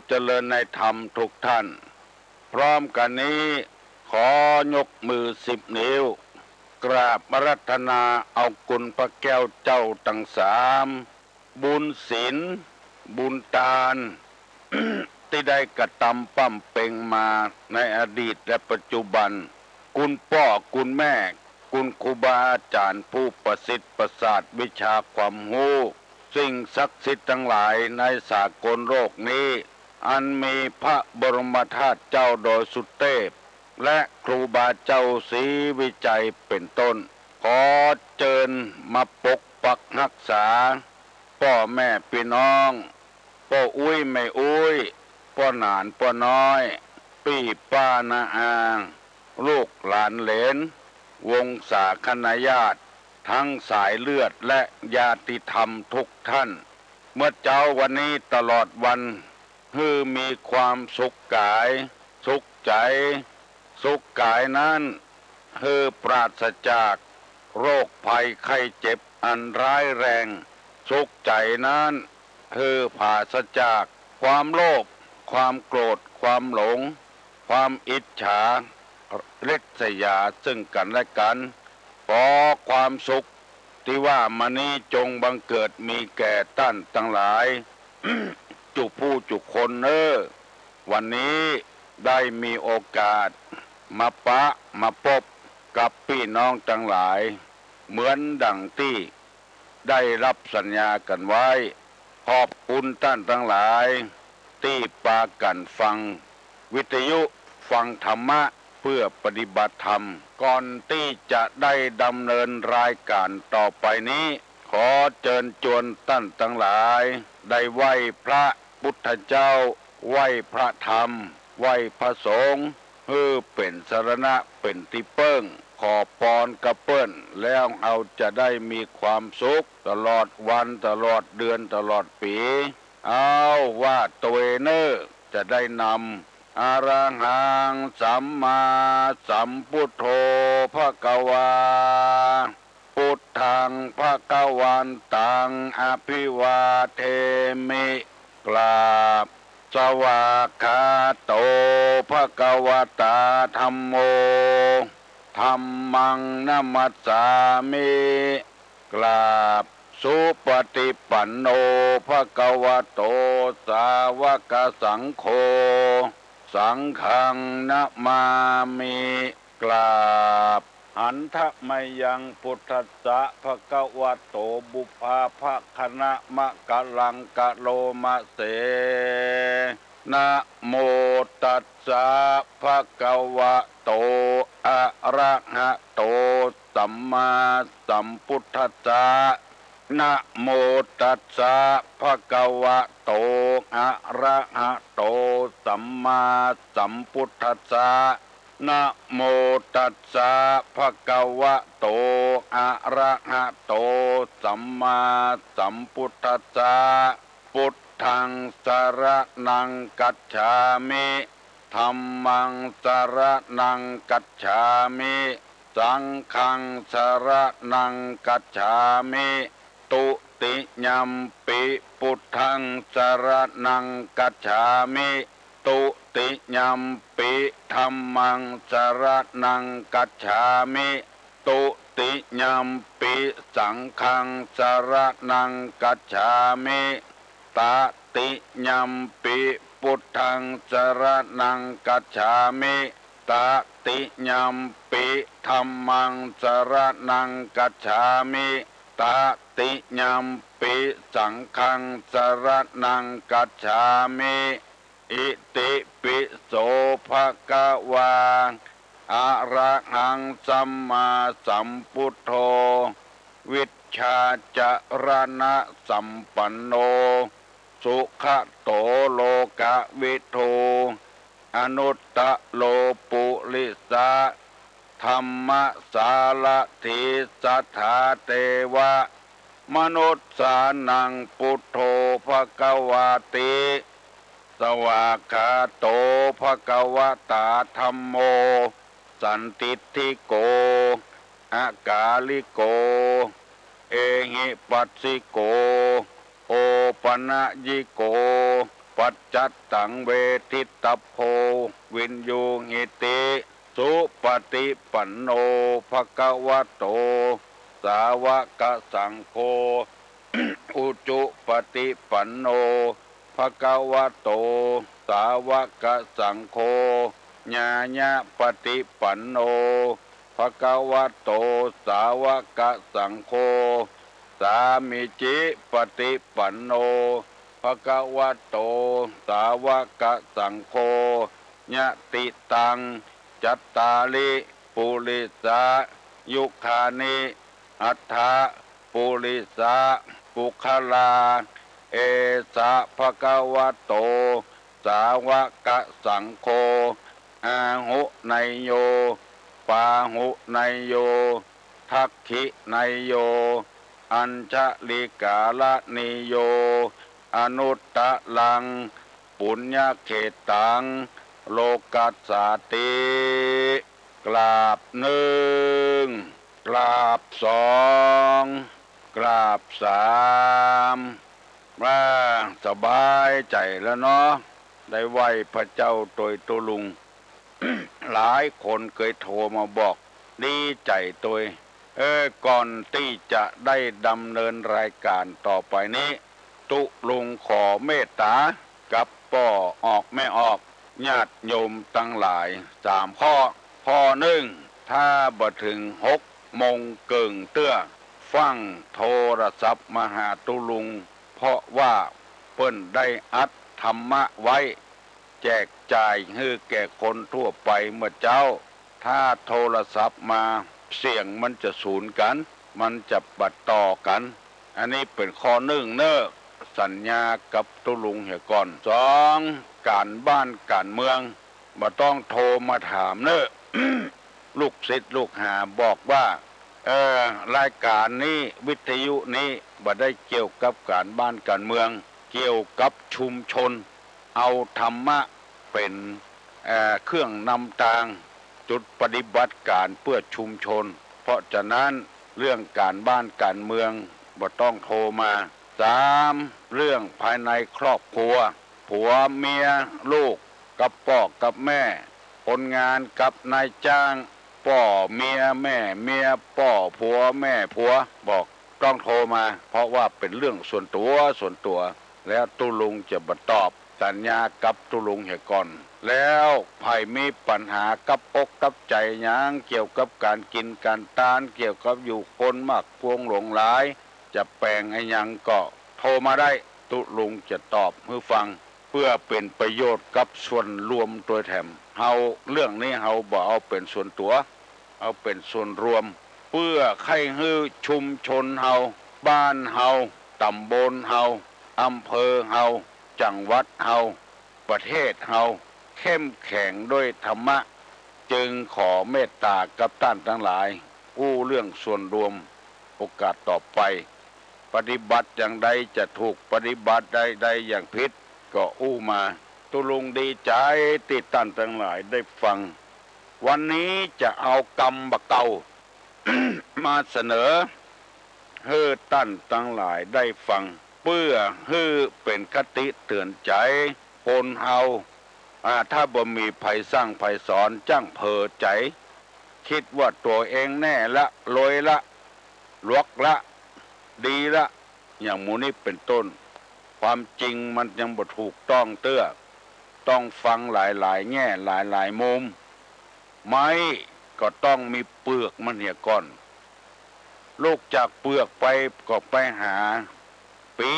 เจริญในธรรมทุกท่านพร้อมกันนี้ขอยกมือ10 นิ้วกราบอาราธนาเอาคุณพระแก้วเจ้าทั้งสามบุญศีลบุญทาน ที่ได้กระทำปั้มเป่งมาในอดีตและปัจจุบันคุณพ่อคุณแม่คุณครูบาอาจารย์ผู้ประสิทธิ์ประสาทวิชาความรู้สิ่งศักดิ์สิทธิ์ทั้งหลายในสากลโลกนี้อันมีพระบรมธาตุเจ้าโดยสุเทพและครูบาเจ้าศรีวิจัยเป็นต้นขอเชิญมาปกปักรักษาพ่อแม่พี่น้องพ่ออุ้ยไม่อุ้ยพ่อหนานพ่อน้อยพี่ป้านาอาลูกหลานเหลนวงศาคณาญาติทั้งสายเลือดและญาติธรรมทุกท่านเมื่อเจ้าวันนี้ตลอดวันคือมีความสุขกายสุขใจสุขกายนั้นคือปราศจากโรคภัยไข้เจ็บอันร้ายแรงสุขใจนั้นคือปราศจากความโลภความโกรธความหลงความอิจฉาริษยาซึ่งกันและกันขอความสุขที่ว่ามานี้จงบังเกิดมีแก่ท่านทั้งหลาย จุผู้จุคนวันนี้ได้มีโอกาสมาพบกับพี่น้องทั้งหลายเหมือนดังที่ได้รับสัญญากันไว้ขอบคุณท่านทั้งหลายที่ปากันฟังวิทยุฟังธรรมะเพื่อปฏิบัติธรรมก่อนที่จะได้ดำเนินรายการต่อไปนี้ขอเชิญชวนท่านทั้งหลายได้ไหว้พระพุทธเจ้าไหว้พระธรรมไหว้พระสงฆ์เพื่อเป็นสรณะเป็นที่เปิ้งขอพรกระเปิ้นแล้วเอาจะได้มีความสุขตลอดวันตลอดเดือนตลอดปีเอาว่าตัวเนอจะได้นำอะระหังสัมมาสัมพุทโธภควาพุทธังภควันตังอภิวาเทมิกราบสวากขาโตภควตาธัมโมธัมมังนัมมัสสามิกราบสุปฏิปันโนภควโตสาวกสังโฆสังฆังนะมามิกราบหันทะมยังพุทธัสสะภควโตบุพาภคณะมะกะลังกะโลมะเสนะโมตัสสะภควโตอะระหะโตสัมมาสัมพุทธัสสะนะโมตัสสะภควโตอะระหะโตสัมมาสัมพุทธัสสะนะโมตัสสะภควโตอะระหะโตสัมมาสัมพุทธัสสะพุทธังสรณังกัจฉามิธัมมังสรณังกัจฉามิสังฆังสรณังกัจฉามิตุติยัมปิพุทธังสรณังกัจฉามิตุติยัมปิธัมมังสรณังกัจฉามิตุติยัมปิสังฆังสรณังกัจฉามิตติยัมปิพุทธังสรณังกัจฉามิตติยัมปิธัมมังสรณังกัจฉามิตติยัมปิสังฆังสรณังกัจฉามิอิติปิโสภะคะวาอะระหังสัมมาสัมพุทโธวิชชาจรณะสัมปันโนสุขโตโลกวิทูอนุตตะโลปุริสะธรรมสารถิสัทธาเตวะมนุษสานังพุทโธภควาติสวากขาโตภควตาธัมโมสันติทิโกอากาลิโกเอหิปัสสิโกโอปนะยิโกป ปัจจัตตังเวทิตาโพวินยูหิติสุปฏิปันโนภควโตสาวกสังโฆ อุจุปฏิปันโนภควโตสาวกสังโฆญาญาปฏิปันโนภควโตสาวกสังโฆสามิจิปฏิปันโนภควโตสาวกสังโฆญาติตังจัตตาลิปุริสายุคานิอัฏฐะปุริสาปุคลาเอสะภะคะวะโตสาวกสังโฆอาหุไนโยปาหุไนโยทักขิไนโยอัญชลิกาลนิโยอนุตตะลังปุญญเขตังโลกัสสาติกราบหนึ่งกราบสองกราบสามว่าสบายใจแล้วเนาะได้ไหวพระเจ้าโดยตัวลุง หลายคนเคยโทรมาบอกดีใจตัวก่อนที่จะได้ดำเนินรายการต่อไปนี้ตุลุงขอเมตตากับป่อออกไม่ออกญาติโยมตั้งหลายข้อหนึ่งถ้าบ่ถึง6 โมงเกิงเตื้อฟังโทรศัพท์มาหาตุลุงเพราะว่าเปิ้นได้อัดธรรมะไว้แจกจ่ายให้แก่คนทั่วไปเมื่อเจ้าถ้าโทรศัพท์มาเสียงมันจะสูญกันมันจะบัดต่อกันอันนี้เป็นข้อหนึ่งเนอะสัญญากับตุลุงเหียก่อนสองการบ้านการเมืองบ่ต้องโทรมาถามเนอะ ลูกศิษย์ลูกหาบอกว่ารายการนี้วิทยุนี้บ่ได้เกี่ยวกับการบ้านการเมืองเกี่ยวกับชุมชนเอาธรรมะเป็นเครื่องนำทางจุดปฏิบัติการเพื่อชุมชนเพราะฉะนั้นเรื่องการบ้านการเมืองบ่ต้องโทรมาสามเรื่องภายในครอบครัวผัวเมียลูกกับพ่อกับแม่คนงานกับนายจ้างพ่อเมียแม่เมียพ่อผัวแม่ผัวบอกต้องโทรมาเพราะว่าเป็นเรื่องส่วนตัวแล้วตุลุงจะบัดตอบสัญญากับตุลุงเหียก่อนแล้วไผ่มีปัญหากับอกกับใจหยังเกี่ยวกับการกินการทานเกี่ยวกับอยู่คนมากพวงหลงหลายจะแปลงไอ้หยังก็โทรมาได้ตุลุงจะตอบให้ฟังเพื่อเป็นประโยชน์กับส่วนรวมตัวแถมเฮาเรื่องนี้เฮาบ่เอาเป็นส่วนตัวเอาเป็นส่วนรวมเพื่อให้ฮื้อชุมชนเฮาบ้านเฮาตำบลเฮาอำเภอเฮาจังหวัดเฮาประเทศเฮาเข้มแข็งด้วยธรรมะจึงขอเมตตากับท่านทั้งหลายอู้เรื่องส่วนรวมโอกาสต่อไปปฏิบัติอย่างใดจะถูกปฏิบัติใดอย่างผิดก็อู้มาตุลุงดีใจติดท่านทั้งหลายได้ฟังวันนี้จะเอากรรมบะเก่า มาเสนอให้ท่านทั้งหลายได้ฟังเพื่อให้เป็นคติเตือนใจคนเฮาถ้าบ่มีภัยสร้างภัยสอนจ้างเผลอใจคิดว่าตัวเองแน่ละรวยละลวกละดีละอย่างหมูนี้เป็นต้นความจริงมันยังบ่ถูกต้องเตื้อต้องฟังหลายๆแง่หลายมุมไม้ก็ต้องมีเปลือกมันเหี่ยก่อนลูกจากเปลือกไปก็ไปหาปี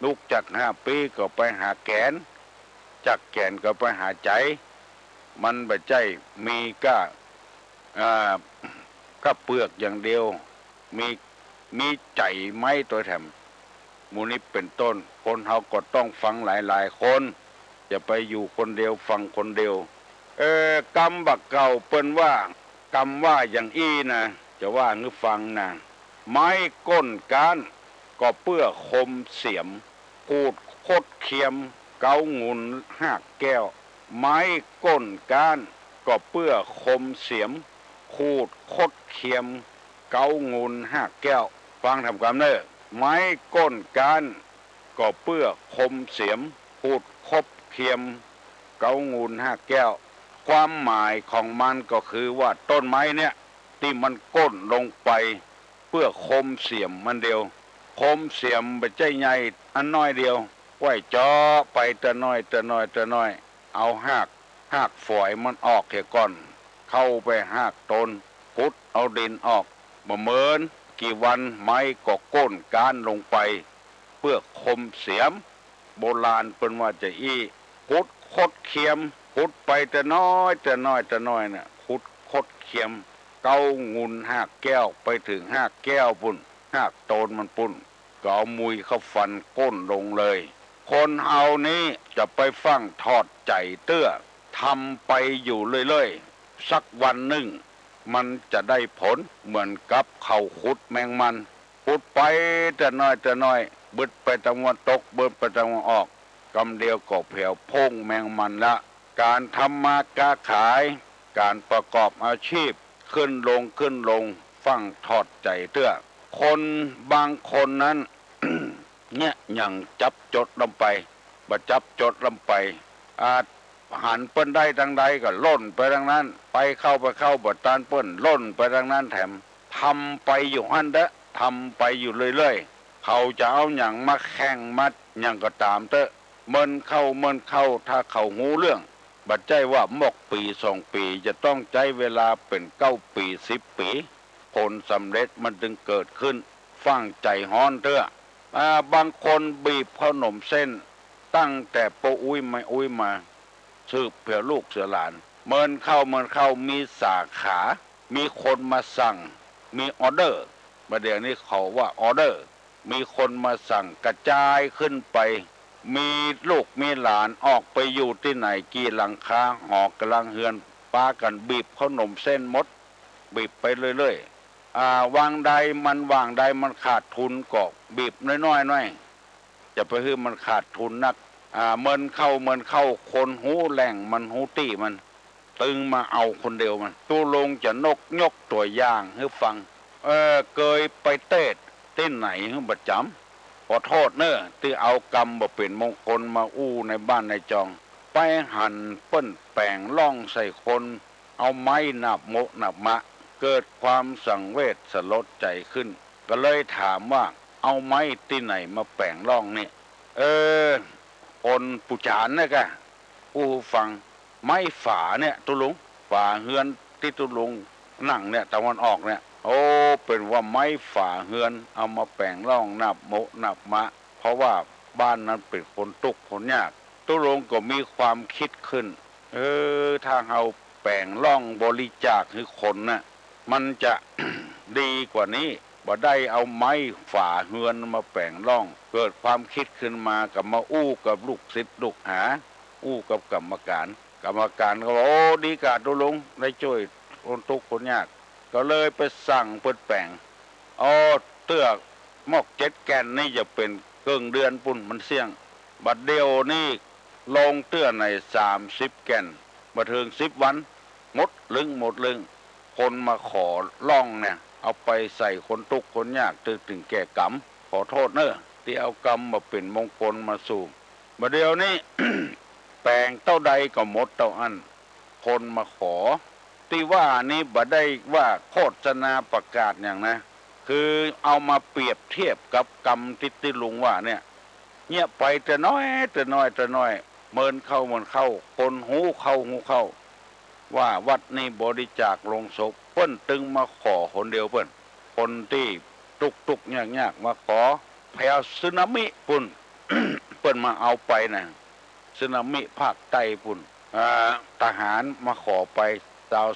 ลูกจากปีก็ไปหาแกนจากแกนก็ไปหาใจมันบ่ใจมีก็เปลือกอย่างเดียวมีใจไหมตัวแถมมูนี้เป็นต้นคนเฮาก็ต้องฟังหลายคนจะไปอยู่คนเดียวฟังคนเดียวกรรมบักเก่าเปิ้นว่ากรรมว่าอย่างนะจะว่าหรือฟังนะไม้ก้นการก็เพื่อคมเสียมพูดคดเคียมเกางุนหากแก้วไม้ก้นการก็เพื่อคมเสียมคูดคดเคียมเกางุนหากแก้วฟังทำความเนอไม้ก้นการก็เพื่อคมเสียม พูดคบเคียมเกางูนห้าแก้วความหมายของมันก็คือว่าต้นไม้เนี่ยที่มันก้นลงไปเพื่อคมเสียมมันเดียวคมเสียมไปใจใหญ่อันน้อยเดียวไว้จ่อไปแต่น้อยแต่น้อยแต่น้อยเอาหากฝอยมันออกเสียก่อนเข้าไปหากต้นพุดเอาดินออกบ่เหมือนกี่วันไม้ก็ก้นก้านลงไปเพื่อคมเสียมโบราณเป็นว่าจะพุดคดเคียมพุดไปแต่น้อยแต่น้อยแต่น้อยเนี่ยพุดคดเคียมเก้างุนหากแก้วไปถึงหากแก้วปุ่นหากโตนมันปุ่นก็เอามุยเข้าฟันก้นลงเลยคนเฮานี้จะไปฟังทอดใจเตื้อทำไปอยู่เรื่อยๆสักวันหนึ่งมันจะได้ผลเหมือนกับเขาขุดแมงมันขุดไปแต่น้อยแต่น้อยบึดไปตะวันตกบึดไปตะวันออกกำเดียวก็แผ่วพงแมงมันละการทำมาค้าขายการประกอบอาชีพขึ้นลงฟังทอดใจเตื้อคนบางคนนั้น เนี่ยยังจับจดลำไปบ่จับจดลำไปอาจหันเปิ้นได้ทางใดก็ล่นไปทางนั้นไปเข้าบ่ตานเปิ้นล่นไปทางนั้นแถมทำไปอยู่หั่นเด้อทำไปอยู่เรื่อยๆเขาจะเอาหยังมาแข่งมัดหยังก็ตามเถอะเมินเข้าถ้าเขาหูเรื่องบัดใจว่าหมกปี2 ปีจะต้องใจเวลาเป็น9 ปี10 ปีผลสำเร็จมันจึงเกิดขึ้นฟังใจฮ้อนเถอะบางคนบีบขนมเส้นตั้งแต่ปอุ้ยไม่อุ้ยมาสืบเผื่อลูกเสือหลานเมินเข้ามีสาขามีคนมาสั่งมีออเดอร์ประเดี๋ยวนี้เขาว่าออเดอร์มีคนมาสั่งกระจายขึ้นไปมีลูกมีหลานออกไปอยู่ที่ไหนกี่หลังคาหอกำลังเฮือนปากันบีบขนมเส้นมดบีบไปเรื่อยๆวางใดมันขาดทุนก็บีบน้อยจะไปให้มันขาดทุนนักเมินเข้าคนหูแหล่งมันหูตี้มันตึงมาเอาคนเดียวมันตู้ลงจะยกตัวอย่างให้ฟังเคยไปเตะที่ไหนให้ประจำขอโทษเนอะที่เอากรรมบ่เป็นมงคลมาอู้ในบ้านในจองไปหั่นเปิ้นแปลงล่องใส่คนเอาไม้หนับโมหนับมะเกิดความสังเวชสลดใจขึ้นก็เลยถามว่าเอาไม้ที่ไหนมาแปลงล่องนี่คนปุจานเนี่ยกะผู้ฟังไม้ฝาเนี่ยตุลุงฝาเฮือนที่ตุลุงนั่งเนี่ยตะวันออกเนี่ยโอ้เป็นว่าไม้ฝาเฮือนเอามาแปลงล่องนับโมนับมะเพราะว่าบ้านนั้นเป็นคนตุกคนยากตุลุงก็มีความคิดขึ้นถ้าเอาแปลงล่องบริจาคให้คนน่ะมันจะ ดีกว่านี้บ่ได้เอาไม้ฝาเฮือนมาแปลงล่องเกิดความคิดขึ้นมากับมาอู้กับลูกศิษย์ลูกหาอู้กับกรรมการก็บอกโอ้ดีกาตุลุงได้ช่วยคนทุกข์คนยากก็เลยไปสั่งเปิดแปลงเตื้อหมอก7 แกนนี่จะเป็นเกิงเดือนปุ่นมันเสี่ยงบัดเดียวนี่ลงเตื้อใน30 แกนมาถึง10 วันหมดลึงคนมาขอล่องเนี่ยเอาไปใส่คนทุกข์คนยากถึงแก่กรรมขอโทษเนอะที่เอากรรมมาเป็นมงคลมาสู่บัดเดียวนี้ แปลงเต้าใดก็หมดเต้าอันคนมาขอที่ว่านี้บ่ได้ว่าโฆษณาประกาศอย่างนะคือเอามาเปรียบเทียบกับกรรมที่ลุงว่าเนี่ยเงียบไปแต่น้อยเมินเข้าคนหูเข้าว่าวัดนี้บริจาคลงศพเปิ้นตึงมาขอคนเดียวเปิ้นคนที่ตุกยากมาขอแผ่สึนามิปุ่น เปิ้นมาเอาไปนะสึนามิภาคใต้ปุ่นทหารมาขอไป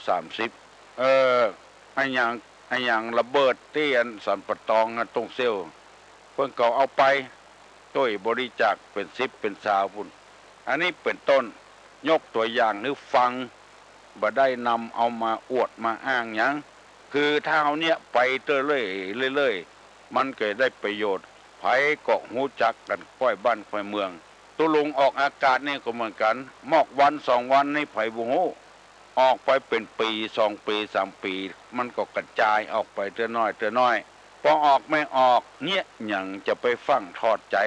30ไอ้อย่างระเบิดที่อันสันปะตองตรงเซลเพิ่นก็เอาไปต้วยบริจาคเป็น10เป็น20พุ่นอันนี้เป็นต้นยกตัวอย่างหรือฟังบ่ได้นำเอามาอวดมาอ้างหยังคือถ้าเอาเนี่ยไปเรื่อยมันก็ได้ประโยชน์ไผก็ฮู้จักกันค่อยบ้านค่อยเมืองตุลุงออกอากาศนี่ก็เหมือนกันมอกวัน2 วันนี่ไผบ่ฮู้ออกไปเป็นปี2 ปี3 ปีมันก็กระจายออกไปเตื้อน้อยพอออกไม่ออกเนี่ยหยังจะไปฟังทอดใจ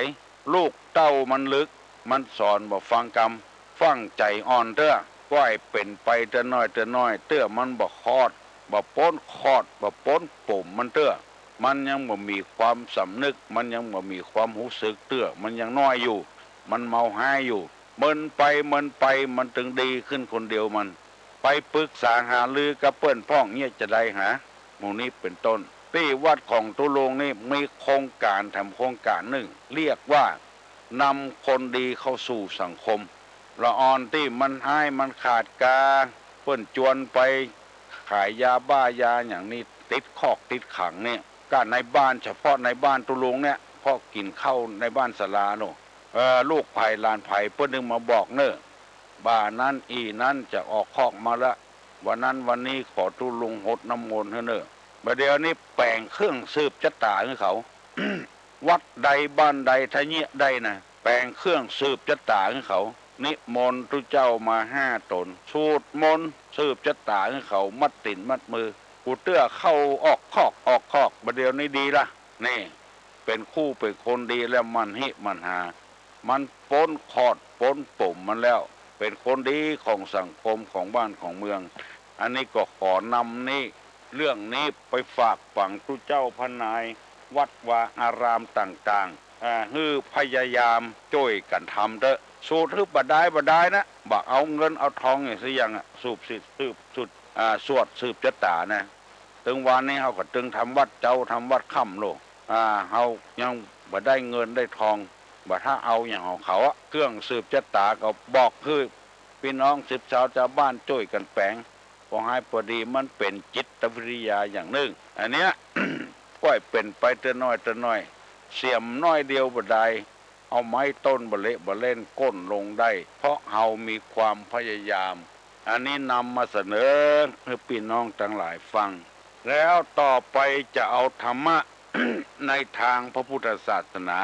ลูกเต้ามันลึก มันสอนบ่ฟังกรรมฟังใจอ่อนเต้อก้อยเป็นไปเต้อน้อยเต้อน้อยเต้อมันบ่คอดบ่ป้นคอดบ่ป้นปุ่มมันเต้อมันยังบ่มีความสำนึกมันยังบ่มีความรู้สึกเต้อมันยังน้อยอยู่มันเมาหายอยู่เมินไปมันถึงดีขึ้นคนเดียวมันไปปรึกษาหารือกับเปิ้นพ้องเนี่ยจะได้หาหมู่นี้เป็นต้นที่วัดของตุลงนี่มีโครงการทำโครงการหนึ่งเรียกว่านำคนดีเข้าสู่สังคมละออนที่มันให้มันขาดกาเปิ้นจวนไปขายยาบ้ายาอย่างนี้ติดคอกติดขังเนี่ยก็ในบ้านเฉพาะในบ้านตุลงเนี่ยพ่อกินข้าวในบ้านศาลาโนลูกไผ่ลานไผ่เปิ้นนึงมาบอกเนอะบ้านนั้นอีนั้นจะออกคอกมาละวันนั้นวันนี้ขอตุลงหดน้ำมนต์เนอะประเดี๋ยวนี้แปลงเครื่องสืบชะตาให้เขา วัดใดบ้านใดทะเนียใดนะแปลงเครื่องสืบชะตาให้เขานิมนต์ทุเจ้ามา5 ตนสูตรมนต์สืบชะตาให้เขามัดติ่นมัดมือกูเตื้อเข้าออกคอกประเดี๋ยวนี้ดีละนี่เป็นคู่เป็นคนดีแล้วมันหิมันหามันป้นคอดป้นปุ่มมันแล้วเป็นคนดีของสังคมของบ้านของเมืองอันนี้ก็ขอนำนี่เรื่องนี้ไปฝากฝังทุเจ้าพนายวัดวาอารามต่างๆฮือพยายามช่วยกันทำเถอะสูตรฮึบบดายนะบ่เอาเงินเอาทองอย่างสิยังสูบสิสืบสุดสวดสืบชะตานะถึงวันนี้เขาก็จึงทำวัดเจ้าทำวัดค่ำโลเขายังบ่ได้เงินได้ทองบ่ถ้าเอาอย่างของเขาเครื่องสืบชะตาก็บอกคือพี่น้อง10 ชาวบ้านช่วยกันแปลงพอให้พอดีมันเป็นจิตวิทยาอย่างหนึ่งอันเนี้ย ก้อยเป็นไปเตน้อยเสียมน้อยเดียวบ่ได้เอาไม้ต้นบ่เละบ่เล่นก้นลงได้เพราะเฮามีความพยายามอันนี้นำมาเสนอให้พี่น้องทั้งหลายฟังแล้วต่อไปจะเอาธรรมะ ในทางพระพุทธศาสนา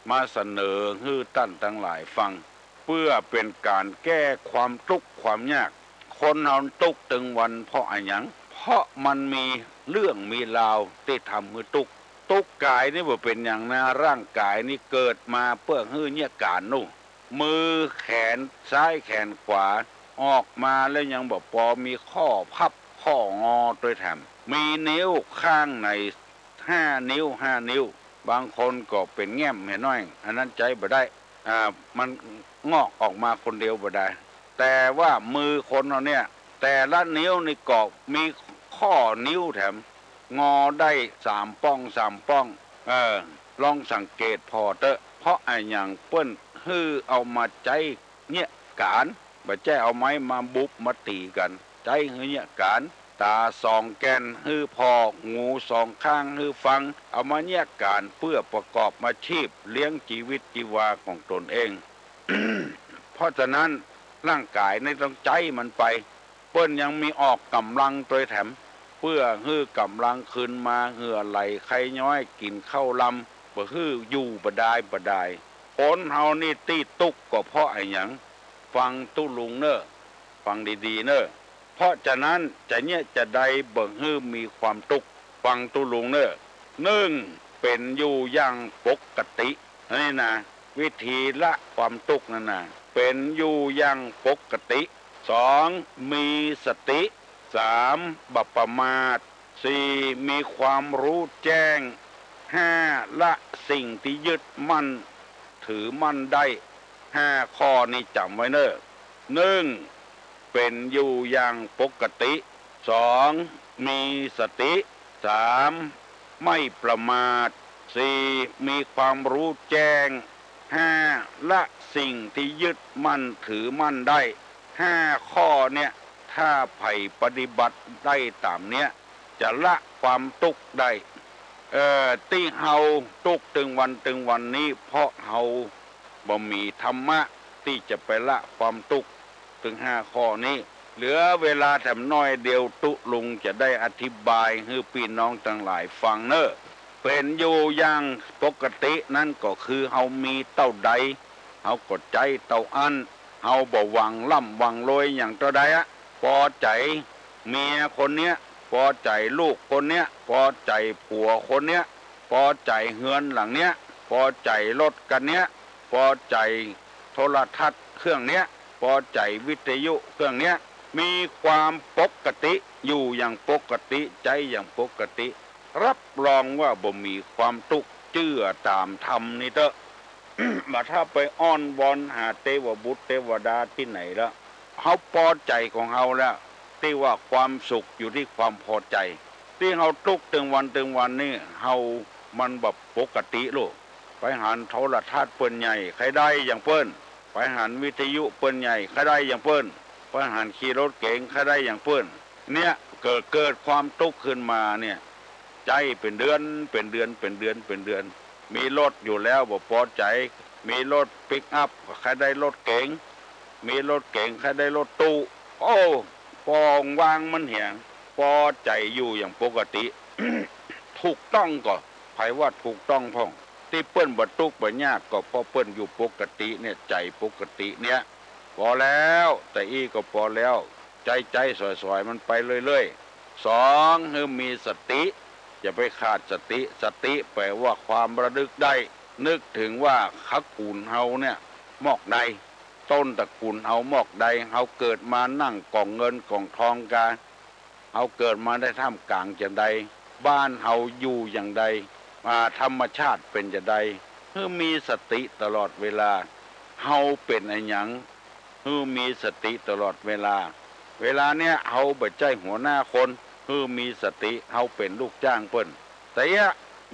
มาเสนอให้ท่านทั้งหลายฟังเพื่อเป็นการแก้ความทุกข์ความยากคนเฮาทุกข์ถึงวันเพราะอะไรหยังเพราะมันมีเรื่องมีราวที่ทำให้ทุกข์กายนี่บ่เป็นอย่างนะร่างกายนี่เกิดมาเพื่อให้เนี่ยการนู่มือแขนซ้ายแขนขวาออกมาแล้วยังบ่พอมีข้อพับข้องอโดยแถมมีนิ้วข้างใน5 นิ้วบางคนก็เป็นแง้มเห็นน้อยอันนั้นใจบ่ได้มันงอกออกมาคนเดียวบ่ได้แต่ว่ามือคนเราเนี่ยแต่ละนิ้วนี่ก็มีข้อนิ้วแถมงอได้3 ป้องลองสังเกตพอเตอะเพราะไอ้อย่างเปิ้นฮือเอามาใจเนี่ยการบ่ใจเอาไม้มาบุบมาตีกันใจฮือเนี่ยการตา2 แกนฮือพองู2 ข้างฮือฟังเอามาเนี่ยการเพื่อประกอบอาชีพเลี้ยงชีวิตชีวาของตนเอง เพราะฉะนั้นร่างกายในต้องใจมันไปเปิ้นยังมีออกกำลังโดยแถมเพื่อฮื้อกำลังคืนมาเหือไหลไข้ย้อยกินข้าวลำบ่ฮื้ออยู่บ่ได้คนเฮานี่ตีตุกก็เพราะไอ้หยังฟังตุลุงเนอะฟังดีๆเนอะเพราะฉะนั้นจะเนี่ยจะได้บ่ฮื้อมีความตุกฟังตุลุงเนอะ1เป็นอยู่อย่างปกตินี่นะวิธีละความตุกนั่นน่ะเป็นอยู่อย่างปกติ2มีสติ3บัพประมาท4มีความรู้แจ้ง5ละสิ่งที่ยึดมั่นถือมั่นได้5 ข้อนี้จำไว้เนอะ1เป็นอยู่อย่างปกติ2มีสติ3ไม่ประมาท4มีความรู้แจ้ง5ละสิ่งที่ยึดมั่นถือมั่นได้5 ข้อเนี่ยถ้าไผ่ปฏิบัติได้ตามเนี้ยจะละความทุกข์ได้ที่เฮาทุกข์ถึงวันนี้เพราะเฮาบ่มีธรรมะที่จะไปละความทุกข์ถึง5 ข้อนี้เหลือเวลาแถมน้อยเดียวตุลุงจะได้อธิบายให้พี่น้องทั้งหลายฟังเนอะเป็นอยู่อย่างปกตินั่นก็คือเฮามีเต้าใดเฮากดใจเต้าอันเฮาบ่หวังล่ำหวังรวยอย่างเท่าใดพอใจเมียคนเนี้ยพอใจลูกคนเนี้ยพอใจผัวคนเนี้ยพอใจเฮือนหลังเนี้ยพอใจรถกันเนี้ยพอใจ โทรทัศน์เครื่องเนี้ยพอใจวิทยุเครื่องเนี้ยมีความปกติอยู่อย่างปกติใจอย่างปกติรับรองว่าบ่มีความทุกข์เจื่อตามธรรมนี่เถอะ มาถ้าไปอ้อนวอนหาเทวบุตรเทวดาที่ไหนแล้วเขาพอใจของเขาแล้วที่ว่าความสุขอยู่ที่ความพอใจที่เขาทุกข์ถึงวันนี่เขามันแบบปกติลูกไปหันโทรทัศน์เปิ้นใหญ่ใครได้อย่างเปิ้นไปหันวิทยุเปิ้นใหญ่ใครได้อย่างเปิ้นไปหันขี่รถเก๋งใครได้อย่างเปิ้นเนี่ยเกิดความทุกข์ขึ้นมาเนี่ยใจเป็นเดือนมีรถอยู่แล้วบ่พอใจมีรถปิกอัพใครได้รถเก๋งมีรถเก๋งใครได้รถตู้โอ้ปองวางมันเหี่ยงพอใจอยู่อย่างปกติ ถูกต้องก็ไผว่าถูกต้องพ่องที่เปิ้นบ่ทุกข์บ่ยากก็เพราะเปิ้นอยู่ปกติเนี่ยใจปกติเนี่ยพอแล้วแต่อีก็พอแล้วใจสอยๆมันไปเรื่อยๆสองคือมีสติอย่าไปขาดสติแปลว่าความระลึกได้นึกถึงว่าขักกูลเฮาเนี่ยมอกใดต้นตระกูลเฮามอกใดเฮาเกิดมานั่งกองเงินกองทองกาเฮาเกิดมาได้ท่ามกลางจังใดบ้านเฮาอยู่อย่างใดธรรมชาติเป็นจังใดคือมีสติตลอดเวลาเฮาเป็นอะไรหยังคือมีสติตลอดเวลาเนี้ยเฮาบ่ใจหัวหน้าคนคือมีสติเฮาเป็นลูกจ้างเปิ้นแต่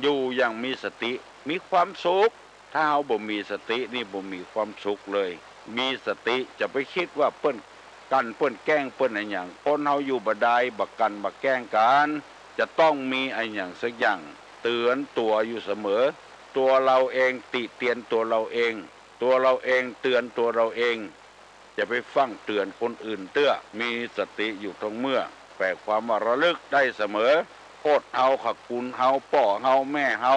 อยู่อย่างมีสติมีความสุขถ้าเฮาบ่มีสตินี่บ่มีความสุขเลยมีสติจะไปคิดว่าเปิ้นกันเปิ้นแกล้งเปิ้นอะไรอย่างคนเฮาอยู่บ่ได้บักกันบักแกล้งกันจะต้องมีอะไรอย่างสักอย่างเตือนตัวอยู่เสมอตัวเราเองติเตียนตัวเราเองเตือนตัวเราเองจะไปฟังเตือนคนอื่นเตื้อมีสติอยู่ตรงเมื่อแปลความว่าระลึกได้เสมอโคตรเฮาขักคุณเฮาป่อเฮาแม่เฮา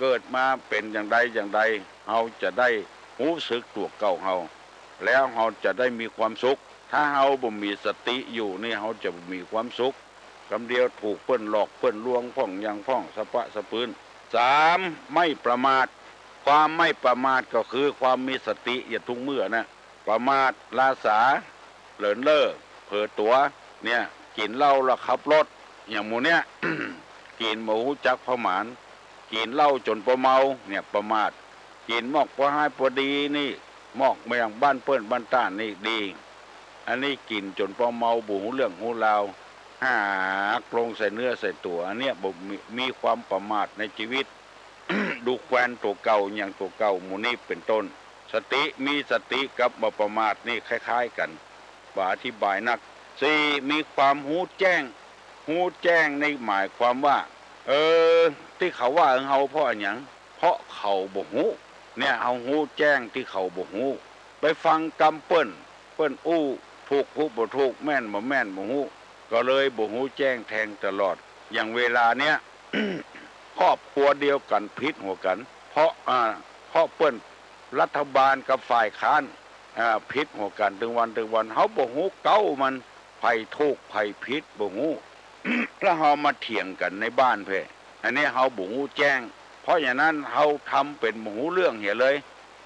เกิดมาเป็นอย่างใดเฮาจะได้รู้สึกตัวเก่าเฮาแล้วเฮาจะได้มีความสุขถ้าเฮาบ่มีสติอยู่นี่เฮาจะมีความสุขคำเดียวถูกเปิ้นหลอกเปิ้นลวงพ่องยังพ่องสะปะสะปืนสามไม่ประมาทความไม่ประมาทก็คือความมีสติอย่าทุกเมื่อนะประมาทลาสาเลินเล่อเผลอตัวเนี่ยกินเหล้าแล้วขับรถอย่างหมูเนี่ย กินหมูจักพหมานกินเหล้าจนประเมาเนี่ยประมาทกินมอกพอให้พอดีนี่มอกมาอย่างบ้านเปิ้นบ้านต้านนี่ดีอันนี้กินจนประเมาบูหูเรื่องหูราวหากลงใส่เนื้อใส่ตัวอันเนี้ยบ่มีความประมาทในชีวิต ดูแควนตัวเก่าอย่างตัวเก่าหมูนี่เป็นต้นสติมีสติกับบ่ประมาทนี่คล้ายๆกันบ่อธิบายนักสี่มีความหูแจ้งในหมายความว่าที่เขาว่าเฮาเพราะหยังเพราะเขาบ่ฮู้เนี่ยเฮาหูแจ้งที่เขาบ่ฮู้ไปฟังกำเปิ้นอู้ถูกฮู้บ่ถูกแม่นบ่แม่นบ่ฮู้ก็เลยบ่ฮู้แจ้งแทงตลอดอย่างเวลาเนี้ย ครอบครัวเดียวกันพิษหัวกันเพราะเปิ้นรัฐบาลกับฝ่ายค้านพิษหัวกันถึงวันเฮาบ่ฮู้เก้ามันไผถูกไผผิดบ่ฮู้ แล้วเฮามาเถียงกันในบ้านเพ่อันนี้เฮาบ่ฮู้แจ้งเพราะอย่างนั้นเฮาทำเป็นบ่ฮู้เรื่องเหี่ยเลย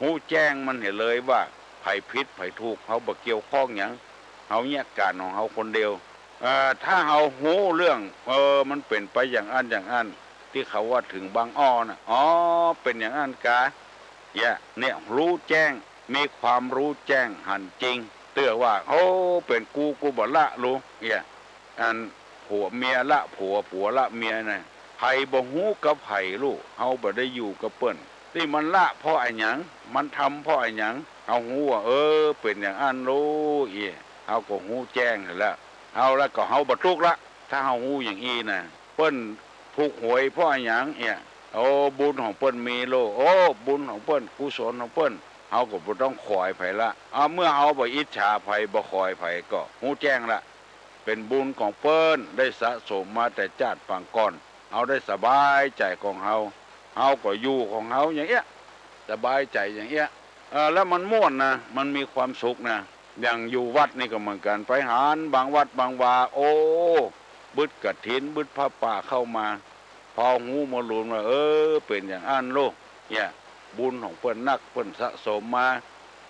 ฮู้แจ้งมันเหี่ยเลยว่าไผผิดไผถูกเฮาบ่เกี่ยวข้องหยังเฮาแยกการของเฮาคนเดียวถ้าเฮาฮู้เรื่องมันเป็นไปอย่างอันที่เขาว่าถึงบางอ้อน่ะเป็นอย่างนั้นกะเนี่ยรู้แจ้งมีความรู้แจ้งหันจริงเตื้อว่าเป็นกูบ่ละรู้อันผัวเมียละผัวละเมียน่ะไผบ่ฮู้กับไผลูกเฮาบ่ได้อยู่กับเปิ้นที่มันละเพราะไอ้หยังมันทำเพราะไอ้หยังเฮาฮู้ว่าเป็นอย่างอันรู้เฮาก็ฮู้แจ้งแล้วเอาแล้วก็เฮาบ่ทุกข์ละถ้าเฮาฮู้อย่างอี้น่ะเปิ้นถูกหวยเพราะไอ้หยังบุญของเปิ้นมีโลบุญของเปิ้นกุศลของเปิ้นเฮาก็บ่ต้องคอยไผละเมื่อเฮาบ่อิจฉาไผบ่คอยไผก็ฮู้แจ้งละเป็นบุญของเปิ้นได้สะสมมาแต่ชาติปางก่อนเอาได้สบายใจของเฮาก็อยู่ของเฮาอย่างเงี้ยสบายใจอย่างเงี้ยแล้วมันม่วนนะมันมีความสุขนะอย่างอยู่วัดนี่ก็เหมือนกันไปหารบางวัดบางวาบึดกฐินบึดพระป่าเข้ามาพอหูมาลุนว่าเป็นอย่างอันโลกเนี่ยบุญของเปิ้นนักเปิ้นสะสมมา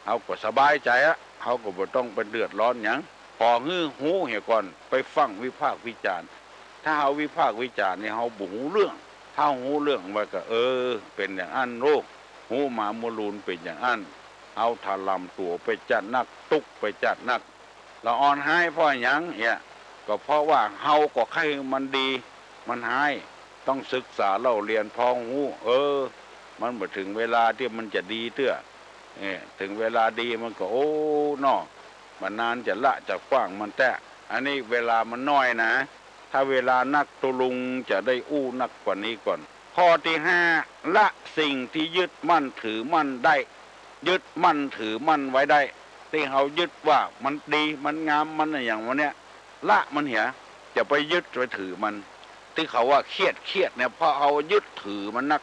เอาก็สบายใจอะเขาก็บ่ต้องไปเดือดร้อนหยังพอฮื้อหูเหี่ยก่อนไปฟังวิพากษ์วิจารณ์ถ้าเฮาวิพากษ์วิจารณ์นี่เฮาบ่ฮู้เรื่องถ้าฮู้เรื่องว่าก็เป็นอย่างอันโลกหูหมามูลูนเป็นอย่างอันเอาถลำตัวไปจัดนักตุกไปจัดนักละอ่อนหายเพราะหยังเนี่ยก็เพราะว่าเฮาก็ให้มันดีมันหายต้องศึกษาเล่าเรียนพอหูมันบ่ถึงเวลาที่มันจะดีเตื้อถึงเวลาดีมันก็นอมันนานจะละจะกว้างมันแต่อันนี้เวลามันน้อยนะถ้าเวลานักตุลุงจะได้อู้นักกว่านี้ก่อนข้อที่5ละสิ่งที่ยึดมั่นถือมั่นได้ยึดมั่นถือมั่นไว้ได้ที่เขายึดว่ามันดีมันงามมันอย่างวันเนี้ยละมันเหี่ยจะไปยึดไปถือมันที่เขาว่าเครียดเนี่ยเพราะเอายึดถือมันนัก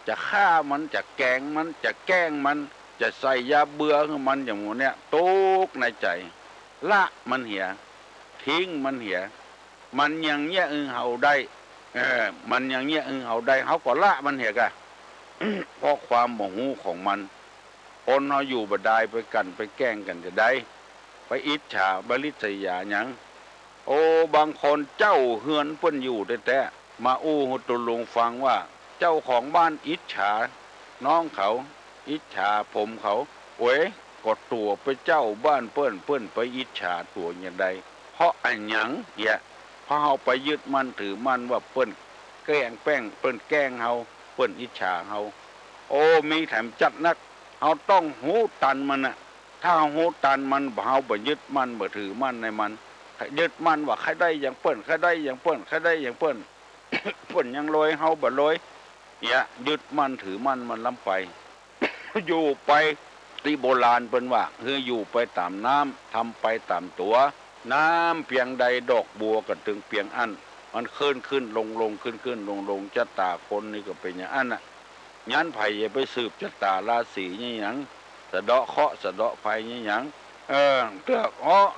จะฆ่ามันจะแกงมันจะแกล้งมันจะใส่ยาเบื่อของมันอย่างวันเนี้ยตุกในใจละมันเหี่ยทิ้งมันเหี่ยมันยังเงี้ยเฮาได้มันยังเงี้ยเฮาได้เขาก็ละมันเหี่ยกะ เพราะความโมโหของมันคนเขาอยู่บดายไปกันไปแกล้งกันจะได้ไปอิจฉาบริษยาหยังบางคนเจ้าเฮือนเพิ่นอยู่แต่มาอู้หุตุลุงฟังว่าเจ้าของบ้านอิจฉาน้องเขาอิจฉาผมเขากดตัวไปเจ้าบ้านเปิ้นไปอิจฉาตัวอย่างใดเพราะอันหยังเพราะเฮาไปยึดมั่นถือมั่นว่าเปิ้นแกล้งแป้งเปิ้นแกล้งเฮาเปิ้นอิจฉาเฮามีแถมจัดนักเฮาต้องหูตันมันน่ะถ้าหูตันมันเฮาบ่ยึดมั่นบ่ถือมั่นในมันยึดมั่นว่าใครได้อย่างเปิ้นใครได้อย่างเปิ้นใครได้อย่างเปิ้น เปิ้นยังลอยเฮาบ่ลอยยึดมั่นถือมั่นมันล้ำไป อยู่ไปที่โบราณเปิ้นว่าคืออยู่ไปตามน้ำทำไปตามตัวน้ำเพียงใดดอกบัวก็ถึงเพียงอันมันขึ้นลงขึ้นลงชะตาคนนี่ก็เป็นอย่างอันน่ะงั้นไผอย่าไปสืบชะตาราศีนี่หยังสะเดาะเคราะห์สะเดาะภัยนี่หยังเตื้อ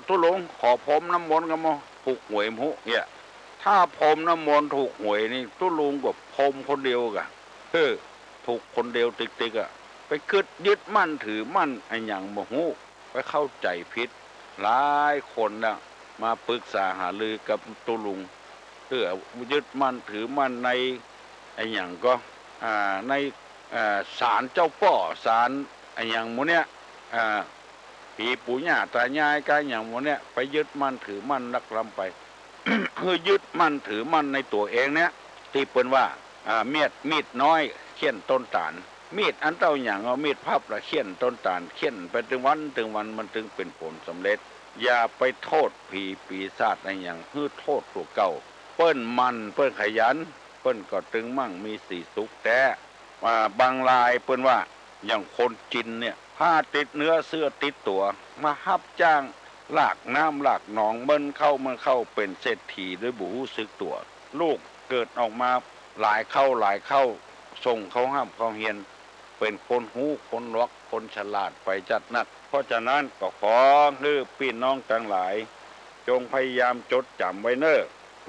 ทุลงขอพรมน้ำมนต์กันมาถูกหวยมุถ้าพรมน้ำมนต์ถูกหวยนี่ทุลุงกับพรมคนเดียวกะถูกคนเดียวติ๊กไปยึดมั่นถือมั่นไอ้หยังบ่ฮู้ไปเข้าใจผิดหลายคนน่ะมาปรึกษาหารือกับตุลุงเพื่อยึดมั่นถือมั่นในไอ้หยังก็ในศาลเจ้าป่อศาลไอ้หยังหมู่เนี้ยผีปู่ย่าตายายกันอย่างหมู่เนี้ยไปยึดมั่นถือมั่นนักลำไป คือยึดมั่นถือมั่นในตัวเองเนี้ยที่เปิ้นว่ามีดน้อยเขี่ยนต้นตาลมีดอันเต้าอย่างเอามีดพับละเขี่ยนต้นตาลเขี่ยนไปถึงวันมันถึงเป็นผลสำเร็จอย่าไปโทษผีปีศาจในอย่างคือโทษตัวเก่าเปิ้นมันเปิ้นขยันเปิ้นก็ตึงมั่งมีสีสุขแต่บางรายเปิ้นว่าอย่างคนจินเนี่ยผ้าติดเนื้อเสื้อติดตัวมาฮับจ้างลากน้ำลากหนองมันเข้าเป็นเศรษฐีด้วยบุหูซึกตัวลูกเกิดออกมาหลายเข้าส่งเขาห้ามเขาเฮียนเป็นคนหูคนล็อกคนฉลาดไปจัดนักเพราะฉะนั้นก็ขอให้พี่น้องทั้งหลายจงพยายามจดจำไว้เนอะ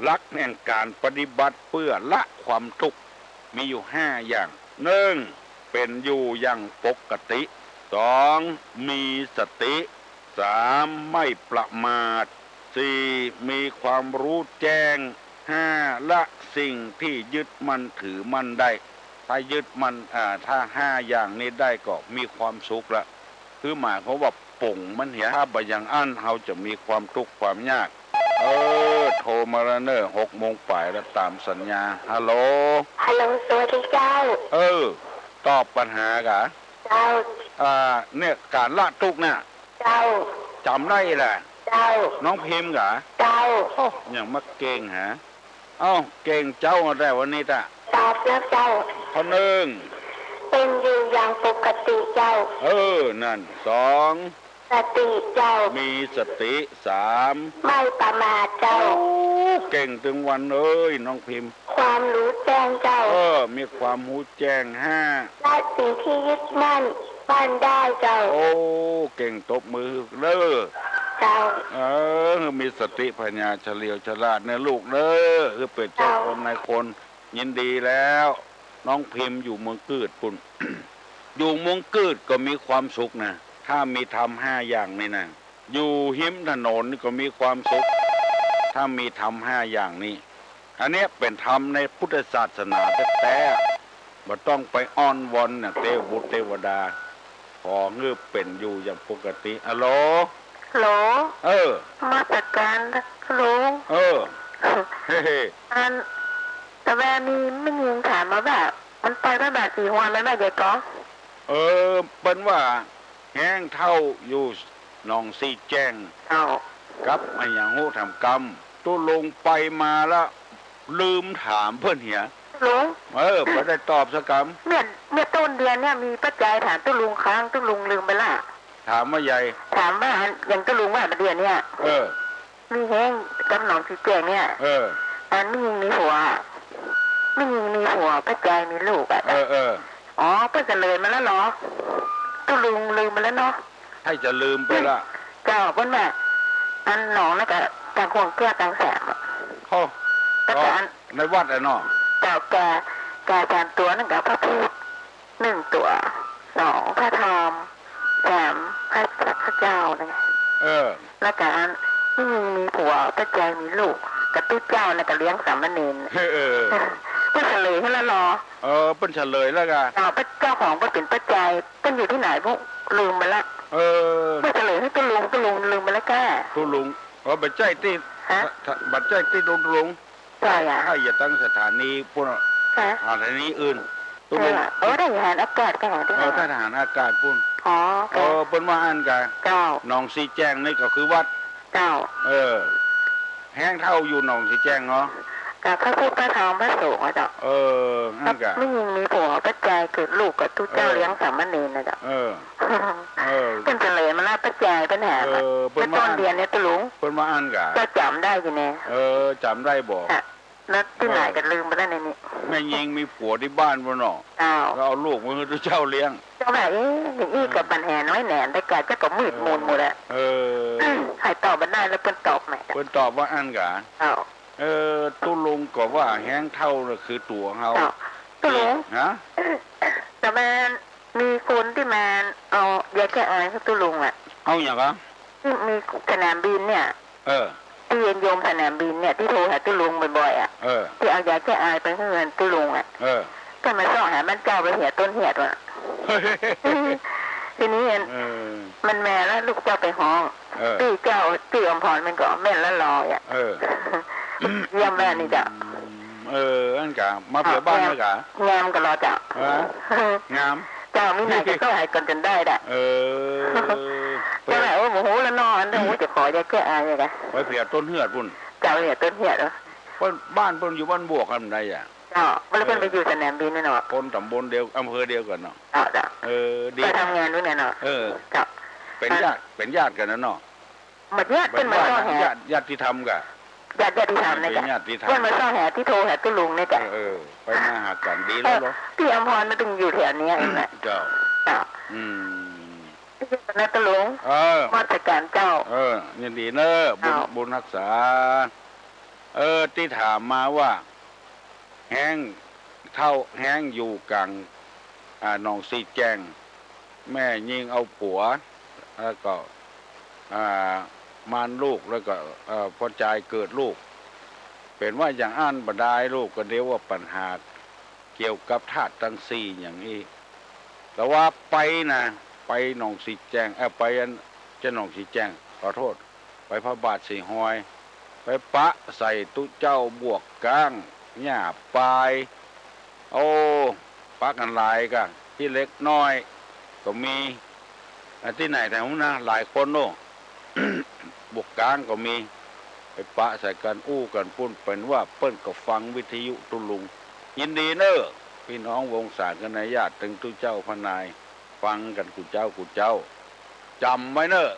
ลักแห่งการปฏิบัติเพื่อละความทุกข์มีอยู่5อย่าง1เป็นอยู่อย่างปกติ2มีสติ3ไม่ประมาท4มีความรู้แจ้ง5ละสิ่งที่ยึดมั่นถือมั่นได้ถ้ายึดมั่นถ้า5อย่างนี้ได้ก็มีความสุขละคือหมายเขาว่าป่งมันเหี่ยถ้าบ่อย่างอันเราจะมีความทุกข์ความยากโทรมาแล้วเนอะ6 โมงป่ายแล้วตามสัญญาฮัลโหลสวัสดีเจ้าตอบปัญหากะเจ้าเนี่ยการละทุกข์เนี่ยเจ้าจำได้แหละเจ้าน้องพิมพ์กะเจ้าอย่างมักเก่งฮะเก่งเจ้าอะไรวันนี้ตตอบแล้วเจ้าข้อ1เป็นอยู่อย่างปกติเจ้านั่น2สติเจ้ามีสติ3ไม่ประมาทเจ้าเก่งถึงวันน้องพิมพ์ความรู้แจ้งเจ้ามีความรู้แจ้ง5และสิ่งที่ยึดมั่นได้เจ้าเก่งตบมือเด้อเจ้ามีสติปัญญาเฉลียวฉลาดเนี่ยลูกเด้อคือเป็นเจ้าคนนายคนยินดีแล้วน้องพิมพ์อยู่เมืองกืดปุ่น อยู่เมืองกืดก็มีความสุขนะท ถ้ามีธรรมห้าอย่างนี่นะอยู่หิมถนนนี่ก็มีความสุขถ้ามีธรรมห้าอย่างนี้อันเนี้ยเป็นธรรมในพุทธศาสนาแต่บ่ต้องไปอ้อนวอนเนี่ยเทวบุตรเทวดาขอเงือบเป็นอยู่อย่างปกติอะโหล โหล เออ มาตรการลุง เออเฮ้ อันแต่แม่มีไม่ยิงถามมาแบบมันไปได้แบบกี่วันแล้วแม่เด็กก็ เออเป็นว่าแห้งเท่าอยู่หนองซีแจ้ง เจ้า กับไอ้อย่างหู้ทำกรรมตุลงไปมาแล้วลืมถามเพื่อนเหีย ลุง ไม่ได้ตอบสักค เมื่อต้นเดือนเนี่ยมีป้าใจถามตุ้ลุงค้างตุ้ลุงลืมไปละ ำถามว่าใหญ่ ถามว่าอย่างตุ้ลุงว่าเดือนเนี่ย เออ มีแห้งกำหนองสีแจงเนี่ย เออ อันไม่ยิงมีหัวไม่ยิงมีหัวป้าใจมีลูกอ่ะ เออ เออ อ๋อเพิ่งจะเลยมาแล้วเหรอตุ้ลุงลืมไปแล้วเนาะ ให้จะลืมไปละ เจ้าเพิ่นแม่อันหนองแล้วก็กลางห่วงแก้วกลางแสง เขา แล้ว ก็ ก็อัน ในวัดไอ้น้อ เจ้าแกสามตัวนั่นกับพระพูด1 ตัว 2พระทอม3พระเจ้านะ เออ แล้วก็อันนี่มีผัวป้าใจมีลูกกับตู้เจ้าน่ะก็เลี้ยงสามเณร เออ เพิ่นเฉลยให้แล้วเหรอ เป็นเฉลยแล้วกัน เจ้าของก็เป็นป้าใจเพิ่นอยู่ที่ไหนพวกลืมไปละ เออ เพิ่นเฉลยให้ตุ้ลุงลืมไปแล้วแก ตุลุงบัดใจตี ฮะ บัดใจตีตุลุง ใช่อ่ะ ถ้าอย่าตั้งสถานีพวก ฮะ สถานีอื่นตุลุง ได้อาหารอากาศกันเหรอที่ ถ้าทหารอากาศพุ่น อ๋อ เป็นว่าอันกัน เจ้า หนองซีแจ้งนี่ก็คือวัด เจ้า แห้งเท่าอยู่หนองสีแจ้งเนาะ กับพระพุทธพระธรรมพระสงฆ์อ่ะเจ้า นั่นกะ ไม่ยิงมีผัวป้าใจเกิดลูกกับตู้เจ้าเลี้ยงสามเณรนะเจ้า เป็นเฉลยมาแล้วป้าใจปัญหาเมื่อต้นเดือนเนี่ยตุ้ลุง เพิ่นมาอ่านกะ ก็จำได้อยู่เนี่ย จำได้บอก แล้วที่ไหนก็ลืมไปแล้วในนี้ แม่ยิงมีผัวที่บ้านบ่เนาะ เจ้า ก็เอาลูกมาให้เจ้าเลี้ยง เจ้าแบบอย่างนี้กับปัญหาน้อยแหนแต่กาจะก็มืดมูลหมดแล้วใครตอบมันได้แล้วเพิ่นตอบไหม เพิ่นตอบว่าอ่านกะ เจ้า ตุลุงก็ว่าแห้งเท่าน่ะคือตัวเฮา ตุ้ลุง ฮะ แต่มันมีคนที่มาเอายาแก้ไอให้ตุ้ลุงอ่ะ เอาหยังอ่ะ ที่มีสนามบินเนี่ย ที่เย็นโยมสนามบินเนี่ยที่โทรหาตุ้ลุงบ่อยๆอ่ะที่เอายาแก้ไอไปให้เงินตุ้ลุงอ่ะก็มาส่องหามันเจ้าไปเหี่ยต้นเหี่ยว่ะทีนี้มันแม่แล้วลูกเจ้าไปห้องตีเจ้าตีอมพรมันก็แม่นแล้วรออ่ะเยี่ยมแม่นี่จ้ะอันกะมาเผื่อบ้านแล้วกะ งามก็รอจ้ะ งาม เจ้ามีไหนจะเข้าหายกันจนได้ด่ะเจ้าไหนโอ้โหแล้วนอนโอ้โหจะขอยาแก้ไอเลยกะ ไปเผื่อต้นเหือดพุ่น เจ้าเนี่ยต้นเหี่ยเหรอ บ้านเพิ่นอยู่บ้านบวกกันได้อ่ะ เพิ่นไปอยู่สนามบินนี่เนาะ คนตำบลเดียวอำเภอเดียวกันเนาะ จ้ะ ดี ไปทำงานด้วยเนี่ยเนาะจ้ะ เป็นญาติกันนะเนาะ หมดเนี่ยเป็นมาซ่อแห ญาติที่ทำกะ ญาติที่ทำนะจ๊ะเพื่อนมาซ่อแหที่โทรหาตุ้ลุงเนี่ยจ้ะ ไปมาหากันดีแล้วเหรอ พี่อมพรมันต้องอยู่แถวนี้เองแหละ เจ้า นะตุ้ลุงมาตรการเจ้ายินดีเนอะบุญรักษาที่ถามมาว่าแห้งเท่าแห้งอยู่กลางหนองซีแจงแม่ยิงเอาผัวแล้วก็มารลูกแล้วก็พอใจเกิดลูกเป็นว่าอย่างอ่านบดายลูกก็เรียกว่าปัญหาเกี่ยวกับธาตุทั้งสี่อย่างนี้แต่ว่าไปนะไปหนองสีแจงไปจะหนองสีแจงขอโทษไปพระบาทสีหอยไปปะใส่ตุเจ้าบวกก้างหญ้าปลายปะกันหลายกันที่เล็กน้อยก็มีที่ไหนแต่ผมนะหลายคนโน่ บวกกลางก็มีไปปะใส่กันอู้กันปุ้นเป็นว่าเปิ้นก็ฟังวิทยุตุลุงยินดีเนอะพี่น้องวงศาคณะญาติถึงตุเจ้าพนายฟังกันกูเจ้าจำไว้เนอะ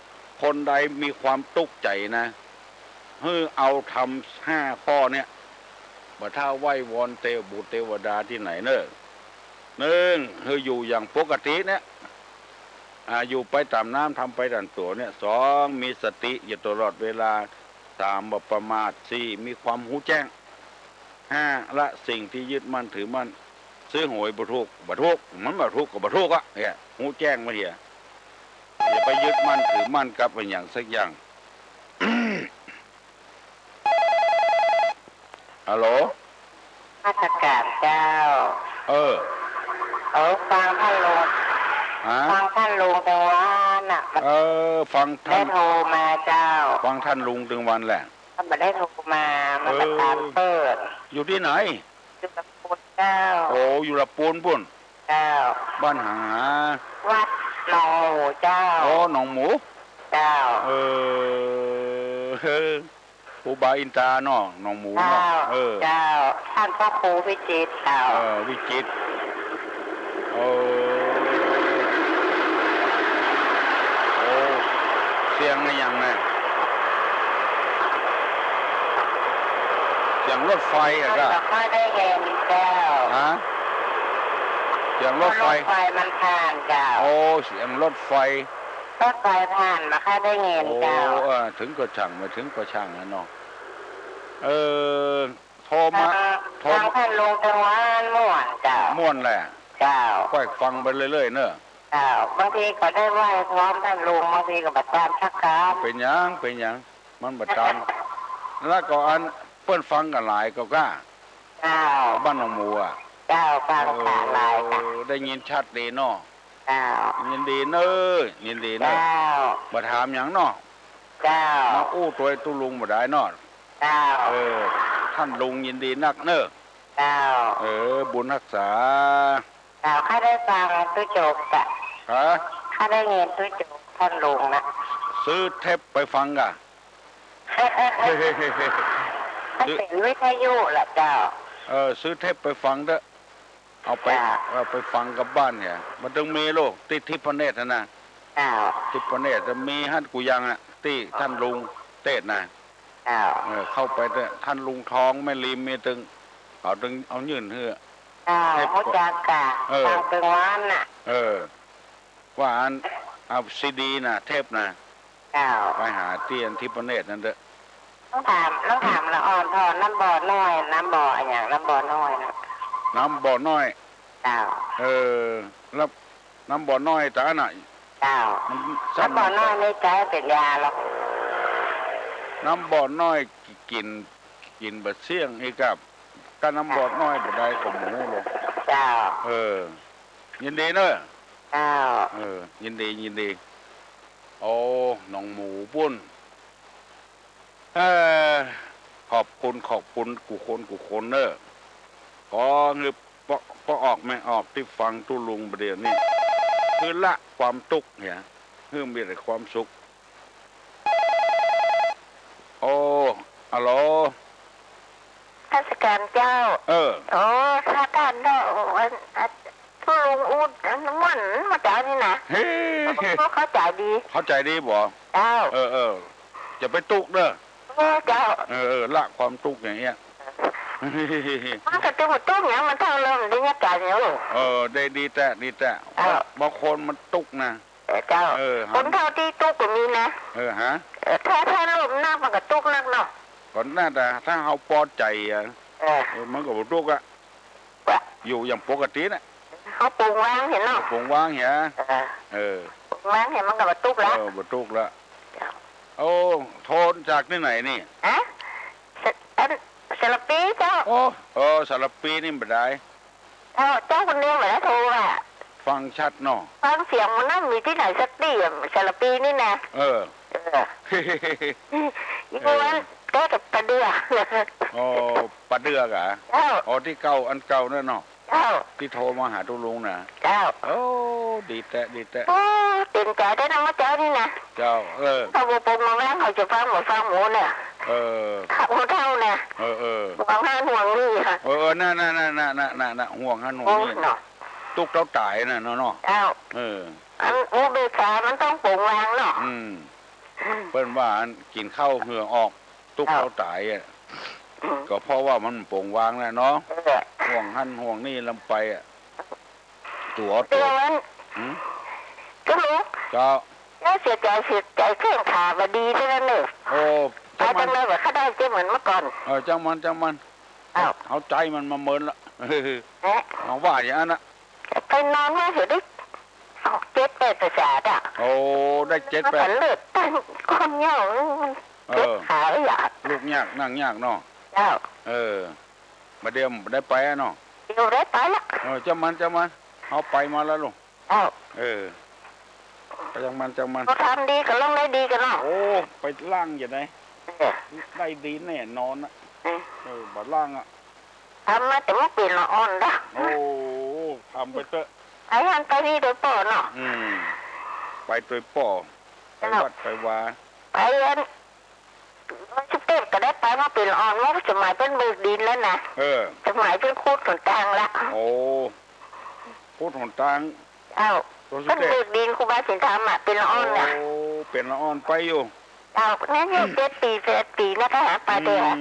คนใดมีความตุกใจนะเอาทำ5 ข้อเนี่ยบ่ถ้าไหว้วอนเทวบุตรเทวดาที่ไหนเนอะ1อยู่อย่างปกติเนี่ยอยู่ไปตามน้ำทำไปตามตัวเนี่ย2มีสติอยู่ตลอดเวลา3บ่ประมาท4มีความหูแจ้ง5ละสิ่งที่ยึดมั่นถือมั่นซื้อหวยบ่ถูกมันบ่ถูกก็บ่ถูกอ่ะเนี่ยหูแจ้งมาเหี้ยอย่า ไปยึดมั่นถือมั่นกับเป็นอย่างสักอย่าง ฮัลโหลราชการเจ้าฟังท่านลุงฟังท่านลุงถึงวันน่ะฟังท่านได้โทรมาเจ้าฟังท่านลุงถึงวันแหละมันไม่ได้โทรมามันตามเปิดอยู่ที่ไหนอยู่ลำพูนเจ้าอยู่ลำพูนปุ่นเจ้าบ้านหาวัดหนองหมูเจ้าหนองหมูเจ้าผู้บาอินตาเนาะหนองหมูเนาะเจ้าท่านพ่อครูวิจิตรเจ้าวิจิตรเสียงอะไรอย่างไงเสียงรถไฟอะก็ไม่ได้เห็นเจ้าเสียงรถไฟมันผ่านเจ้าเสียงรถไฟผ่านมาแค่ได้เห็นเจ้าถึงก็ช่างมาถึงก็ช่างนะเนาะโทรมาท่านลงจังหวัดม่วนเจ้าม่วนแหละเจ้าค่อยฟังไปเรื่อยๆเนอะเจ้าบางทีก็ได้ไหว้พร้อมท่านลุงบางทีก็บัดตามชักการเป็นยังมันบัดตามแล้วก็อันเปิ้นฟังกันหลายก็กล้าเจ้าบ้านหนองหมูอ่ะเจ้าฟังขาหลายได้ยินชัดดีเนาะเจ้ายินดีเนอะยินดีเนอะมาถามอย่างเนาะเจ้ามาอู้ตัวตู้ลุงบ่ได้เนาะเจ้าท่านลุงยินดีนักเนอะเจ้าบุญรักษาเจ้าข้าได้ฟังตู้โจกอะข้าได้เงินตู้โจกท่านลุงนะซื้อเทปไปฟังกะมันเป็นวิทยุแหละเจ้าซื้อเทปไปฟังเด้อเอาไปฟังกับบ้านเนี่ยมันต้องมีโลกติทิพเนตรนะทิพเนตรจะมีฮั่นกูยังอ่ะที่ท่านลุงเตศนะเข้าไปเด้อท่านลุงทองแม่ลีมีตึงเอายื่นเหือเขาจากะทางตึงร้านน่ะว่าอันเอาซีดีนะเทปนะไปหาเตียนทิพเนตรนั่นเด้อต้องถามละอ่อนทอนน้ำบ่อน้อยน้ำบ่ออย่างน้ำบ่อน้อยนะน้ำบ่อน้อยแล้วน้ำบ่อน้อยจ้าน่ะน้ำบ่อน้อยไม่ใช่เป็นยาหรอกน้ำบ่อน้อยกินบะเสี่ยงไอ้กับก็น้ำบ่อน้อยบ่ได้ของหมูหรอกยินดีเนอะยินดีหนองหมูปุ้นขอบคุณกูคนเนอะขอคือพอออกไม่ออกที่ฟังตู้ลุงประเดี๋ยวนี้คือละความทุกข์เนี่ยคือมีแต่ความสุขฮัลโหลราชการเจ้าถ้าท่านเนาะตู้ลุงอูดมันมาจ่ายนี่นะเขาจ่ายดีบ่เจ้าจะไปตุกเด้อเจ้าละความทุกข์อย่างเงี้ยมันก็จะหมดตุ้งอย่างมันเท่าเริ่มได้ยักการเนี่ยได้ดีแต่บางคนมันตุกนะเจ้าคนเท่าที่ตุกก็มีนะถ้าลมหน้ามันก็ตุกนักเนาะก่อนหน้าแต่ถ้าเขาปอดใจมันก็บุตุกอะอยู่อย่างปกตินะเขาปรุงวางเห็นเนาะปรุงวางเห็นปรุงวางเห็นมันก็บุตุกแล้วบุตุกแล้วโทนจากที่ไหนนี่สารปีเจ้าสารปีนี่ไม่ได้เจ้าคนเดียวเหมือนโทรอ่ะฟังชัดเนาะฟังเสียงมันนั่งมีที่ไหนสักทีสารปีนี่นะอีกวันแกกับปลาเดือปลาเดือกะที่เก่าอันเก่านั่นเนาะที่โทรมาหาตุลุงนะดีแต่ตื่นใจได้นะว่าเจ้านี่นะเขาบอกผมมาแม่เขาจะฟังหมูเนี่ยขับหัวเท่าเนี่ยห่วงหันห่วงนี่ค่ะน่ะห่วงหันห่วงนี่ตุกเต้าตายน่ะเนาะอันอุเบกขามันต้องปรุงวางเนาะเปิ้นว่ากินข้าวเหงื่อออกตุกเต้าตายอ่ะก็เพราะว่ามันปรุงวางแล้วเนาะห่วงหันห่วงนี่ลำไปอ่ะตัวก็รู้แล้วเสียใจเครื่องขาบดีใช่ไหมเนี่ยไปจังเลยว่าเขาได้เจ๊เหมือนเมื่อก่อนจังมันเอาใจมันมาเมินละเอาว่าอย่างนั้นนะไปนอนว่าเสียดิ ออก7-8ภาษาอ่ะโอ้ได้7-8เลือดตั้งก้อนเหย้าเจ็บขาอยากลูกยากนั่งยากเนาะเจ้ามาเดียวได้ไปเนาะเดี๋ยวได้ไปละจะมันเอาไปมาแล้วลูกเจ้าจังมันเขาทำดีก็ลงได้ดีกันเนาะโอ้ไปล่างอย่างไรได้ดีแน่นอนนะบัดล่างอ่ะทำมาแต่ว่าเปลี่ยนละอ่อนนะโอ้ทำไปเถอะไปหันไปนี่โดยป่อเนาะไปโดยป่อไปวัดไปวาไปยันชุบเต็มก็ได้ไปมาเปลี่ยนละอ่อนว่าสมัยเป็นมือดินแล้วนะสมัยเป็นคูดขนตางละโอ้คูดขนตางเป็นมือดินครูบาสินธรรมอ่ะเป็นละอ่อนนะโอ้เป็นละอ่อนไปอยู่นั่นอยู่7 ปีนะคะหาไปเถอะ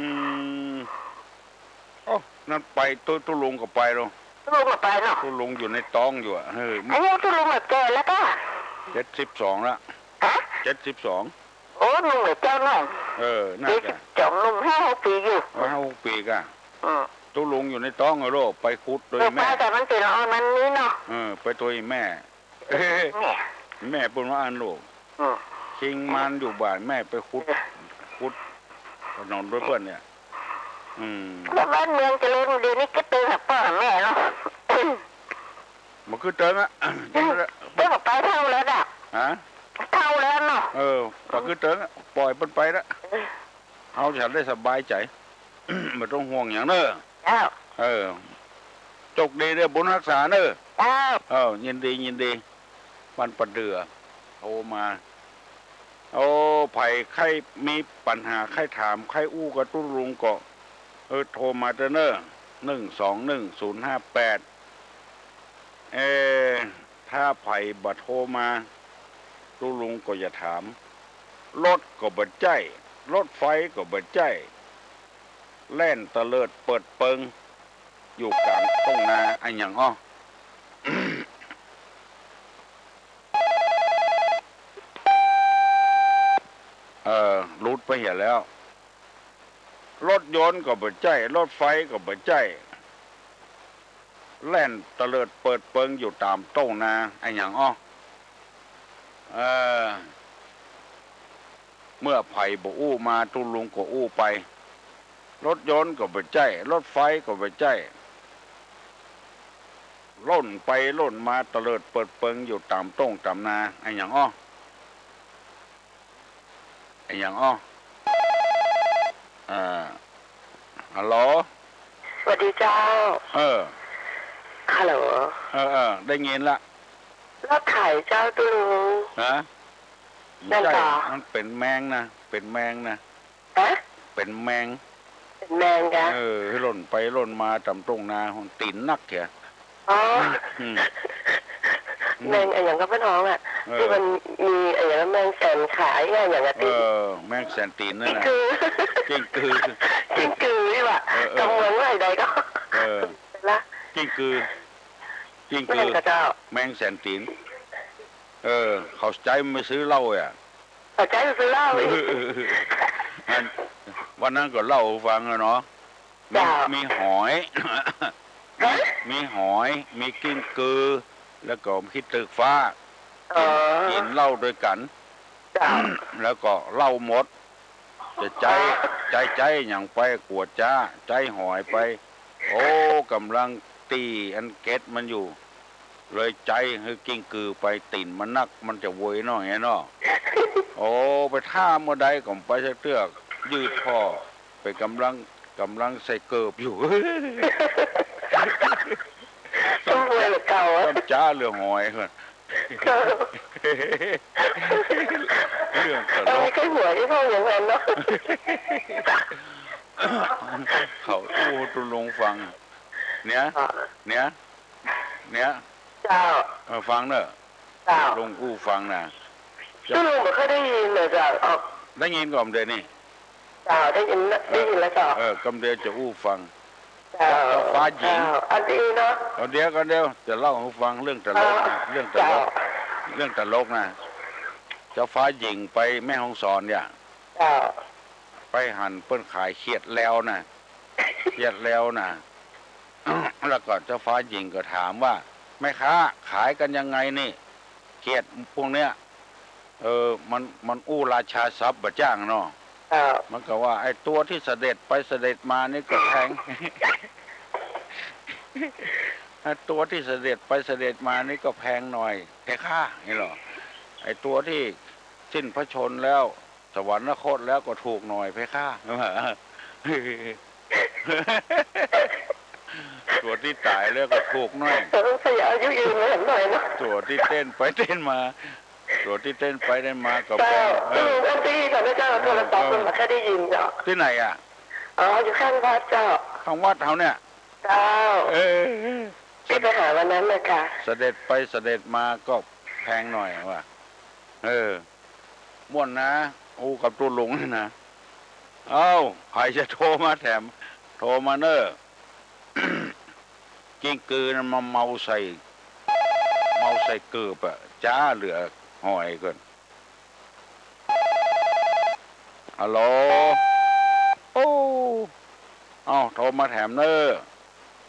โอ้นั่นไปตุลุงก็ไปหรอตุลุงก็ไปเนาะตุลุงอยู่ในท้องอยู่อันนี้ตุลุงแบบแก่แล้วก็72ละ72โอ้ลุงเหมือนเจ้าหน่อยน่าจะลุง5-6 ปีอยู่5-6 ปีก่ะตุลุงอยู่ในท้องเหรอไปคุดโดยแม่แต่มันติดละอ่อนมันนี้เนาะไปตัวแม่แม่ปุ่นว่าอันลูกคิงมันอยู่บ้านแม่ไปคุดนอนด้วยเพื่อนเนี่ยแล้วบ้านเมืองเจริญเดี๋ยวนี้ก็เตือนกับพ่อแม่เนาะมันคือเตือนอะเตือนไปเท่าแล้วอ่ะเท่าแล้วเนาะมันคือเตือนปล่อยมันไปละเอาฉันได้สบายใจไม่ต้องห่วงอย่างเนอะจกดีเด้อบุญรักษาเนอะยินดีมันประเดือโทรมาไผ่ใครมีปัญหาใครถามใครอู้กับตุลุงก็โทรมาเนอะ121-058ถ้าไผ่บัดโทรมาตุลุงก็อย่าถามรถก็บัดใจรถไฟก็บัดใจแล่นตะเลิดเปิดเปิงอยู่กลางทุ่งนาอันอย่างรุดไปเห็นแล้วรถยนต์ก็บ่ใจรถไฟก็บ่ใจแล่นตะเลิดเปิดเปิงอยู่ตามต้นนาไอ้อย่างเมื่อไผ่บ่อู้มาตุลุงก็อู้ไปรถยนต์ก็บ่ใจรถไฟก็บ่ใจล่นไปล่นมาตะเลิดเปิดเปิงอยู่ตามต้นตามนาไอ้อย่างฮัลโหลสวัสดีเจ้าฮัลโหลได้ยินละแล้วไข่เจ้าตุลุงนั่นก็มันเป็นแมงนะเป็นแมงกันให้หล่นไปหล่นมาจำตรงนาของตีนนักเถอะแมงอย่างก็เป็นห้องอ่ะที่มันมีอย่างแมงแสนขายอย่างที่แมงแสนตีนนั่นแหละกิ้งกือนี่ว่ะกำเมืองว่าใดก็ละกิ้งกือแมงแสนตีนเขาใจไม่ซื้อเหล้าอ่ะเขาใจไม่ซื้อเหล้าวันนั้นก็เล่าฟังเนาะมีหอยมีกิ้งกือแล้วก็คิดตึกฟ้ากินเหล้าด้วยกันแล้วก็เหล้าหมดจะใจอย่างไปกวดจ้าใจหอยไปโอ้กำลังตีอันเก็ตมันอยู่เลยใจคือกิ้งกือไปติ่นมันนักมันจะโวยเนาะไงเนาะโอ้ไปท่าเมื่อใดก็ไปสักเตือกยืดพ่อไปกำลังใส่เกิบอยู่ต้องรวยเก่าต้องจ้าเรื่องหอยคนเรื่องตลกไม่ใช่หัวที่พ่ออย่างนั้นเนาะเขาอู้ตุลงฟังเนี้ยเจ้าฟังเนอะลงอู้ฟังนะตุลงไม่เคยได้ยินเลยจ้ะได้ยินก่อนเดี๋ยวนี้เจ้าได้ยินแล้วจ้ะกำเดียวจะอู้ฟังฟ้าหญิงอันนี้เนาะเดี๋ยวจะเล่าให้ฟังเรื่องตลกนะเจ้าฟ้าหญิงไปแม่ฮ่องสอนเนี่ยไปหั่นเปิ้นขายเขียดแล้วนะแล้วก็เจ้าฟ้าหญิงก็ถามว่าแม่ค้าขายกันยังไงนี่ เขียดพวกเนี้ยมันอู้ราชาทรัพย์บะจ้างเนาะมันก็ว่าไอ้ตัวที่เสด็จไปเสด็จมานี่ก็แพง ไอ้ตัวที่เสด็จไปเสด็จมานี่ก็แพงหน่อยแค่ค่านี่หรอไอ้ตัวที่สิ้นพระชนแล้วสวรรคตแล้วก็ถูกหน่อยแค่ค่า ตัวที่ตายแล้วก็ถูกหน่อยขยายอายุยืนไว้หน่อยนะตัวที่เต้นไปเต้นมาตัวที่เต้นไปเต้นมาก็แพงอันที่ก่อนนะเจ้าโทรศัพท์มันแค่ได้ยินเจ้าที่ไหนอ่ะอยู่ข้างวัดเจ้าข้างวัดเขาเนี่ยเจ้าที่ไปหาวันนั้นเลยค่ะเสด็จไปเสด็จมาก็แพงหน่อยว่ะม่วนนะอู้กับตัวหลงนี่นะใครจะโทรมาแถมโทรมาเนอะกิ้งกือนั้นมาเมาใส่เกือบอะจ้าเหลือหอยก่อนฮัลโหลโทรมาแถมเนอะ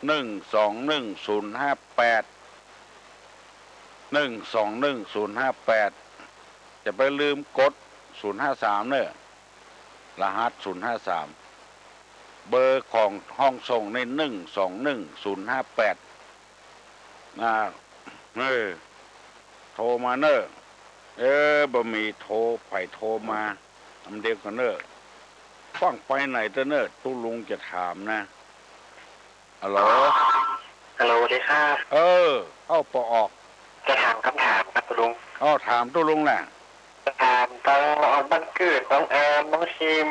1210581211058จะไปลืมกด053เนอะรหัส053เบอร์ของห้องส่งใน1211058โทรมาเนอะบ่มีโทรไผ่โทรมาทำเดียวกันเนอะฟังไปไหนเนอะตู้ลุงจะถามนะฮัลโหลเลยครับปออกจะถามคำถามครับตู้ลุงถามตู้ลุงแหละจะถามต้องบังเกิดน้องอามน้องชิม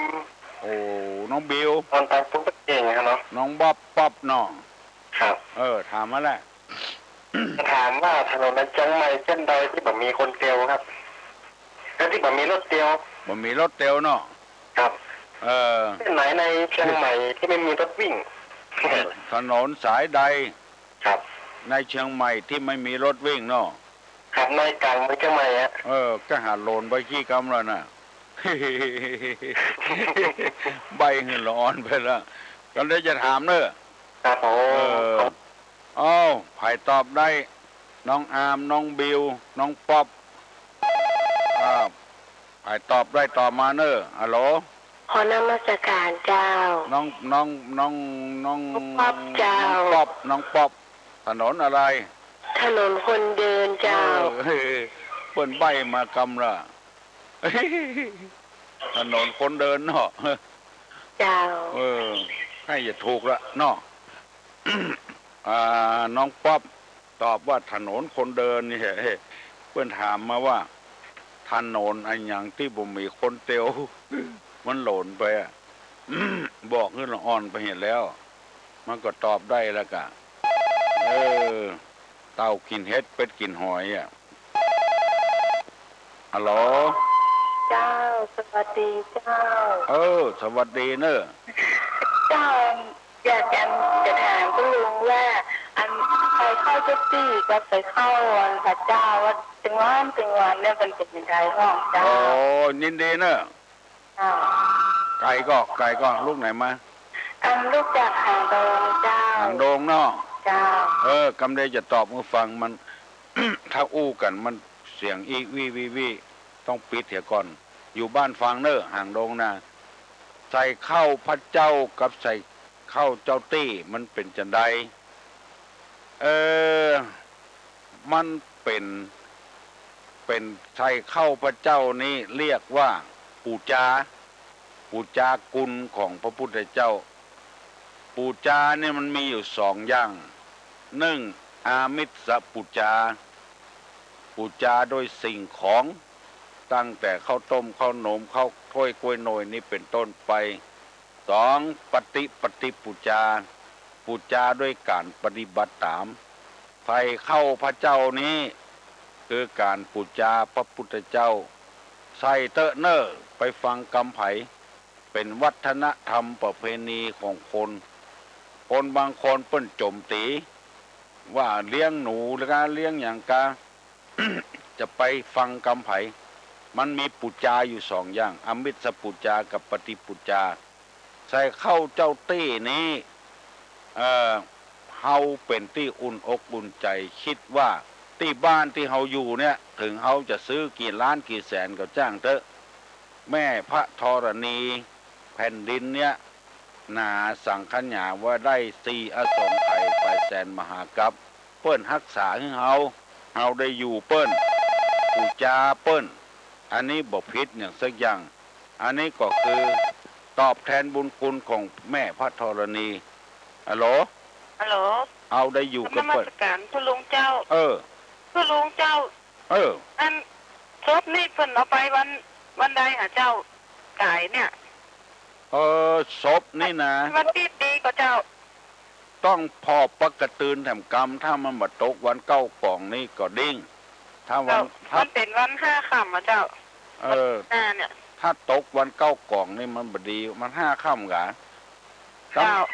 น้องบิวตอนปุ๊บเก่งครับเนาะน้องป๊อบน้องครับถามมาแหละจะถามว่าถนนนั้นจังไหมเส้นใดที่แบบมีคนเตียวครับแล้วที่แบบมีรถเตียวมีรถเตียวเนาะครับเส้นไหนในเชียงใหม่ที่ไม่มีรถวิ่งถนนสายใดครับในเชียงใหม่ที่ไม่มีรถวิ่งเนาะครับในกลางไม่เชียงใหม่ก็หาโลนไปขี้กำแล้วน่ะ ใบเงินร้อนไปแล้วก็เลยจะถามเนอะครับไผ่ตอบได้น้องอามน้องบิวน้องป๊อบไผ่ตอบได้ตอบมาเนอะฮัลโหลขอนมัสการเจ้าน้องป๊อบเจ้าน้องป๊อบถนนอะไรถนนคนเดินเจ้าเปิ้นใบมากำละถนนคนเดินเนาะเจ้าให้อย่าถูกละเนาะน้องป๊อบตอบว่าถนนคนเดินนี่เพื่อนถามมาว่าถนนอันอย่างที่บ่มีคนเตียวมันหล่นไปบอกขึ้นอ่อนไปเห็นแล้วมันก็ตอบได้แล้วกะเต่ากินเห็ดเป็ดกินหอยฮัลโหลเจ้าสวัสดีเจ้าสวัสดีเนอะเจ้าอยากจะถามคุณลุงว่าไปเข้าเจ้าตี้ก็ไปเข้าวันพระเจ้าว่าถึงวันเนี่ยเป็นยังไงห้องเจ้ายินดีเนอะไก่ก็ลูกไหนมาลูกจากหางดงเจ้าหางดงเนาะเจ้ากำเดจะตอบมือฟังมัน ถ้าอู้กันมันเสียงอีวิต้องปิดเถียก่อนอยู่บ้านฟังเนอะหางดงนะใส่เข้าพระเจ้ากับใส่เข้าเจ้าตี้มันเป็นจันใดมันเป็นใส่เข้าพระเจ้านี้เรียกว่าปูจากุลของพระพุทธเจ้าปูจาเนี่ยมันมีอยู่2อย่าง1อามิสปูจาโดยสิ่งของตั้งแต่ข้าวต้มข้าวนมข้าวถ้วยกล้วยโนยนี่เป็นต้นไป2ปฏิปูจาด้วยการปฏิบัติตามใส่เข้าพระเจ้านี้คือการปูจาพระพุทธเจ้าใส่เตอะเนอไปฟังกำไผเป็นวัฒนธรรมประเพณีของคนบางคนเปิ้นโจมตีว่าเลี้ยงหนูหรือการเลี้ยงอย่างกา จะไปฟังกำไผมันมีปุจจาอยู่2อย่างอมิสปุจจากับปฏิปุจจาใส่เข้าเจ้าตี้นี้เฮาเป็นที่อุ่นอกอุ่นใจคิดว่าต ที่บ้านที่เฮาอยู่เนี่ยถึงเฮาจะซื้อกี่ล้านกี่แสนก็จ้างเถอะแม่พระธรณีแผ่นดินเนี่ยนาสั่งขัญญาว่าได้4อสงไขยไปแสนมหากัปเปิ้นรักษาให้เฮาได้อยู่เปิ้นปูจาเปิ้นอันนี้บ่ผิดอย่างสักอย่างอันนี้ก็คือตอบแทนบุญคุณของแม่พระธรณีฮัลโหลฮัลโหลเอาได้อยู่กับเปิ้นนมัสการพระลุงเจ้าพระลุงเจ้าอันศพนี่เพิ่นเอาไปวันใดหาเจ้ากายเนี่ยศพนี่นะวันที่ปีก็เจ้าต้องพอปกตืนแถมกรรมถ้ามันมาตกวัน9 กองนี่ก็ดิ้งถ้ามันเป็นวัน5 ค่ำอ่ะเจ้าเนี่ยถ้าตกวัน9 กองนี่มันบดีมัน5 ค่ำกะ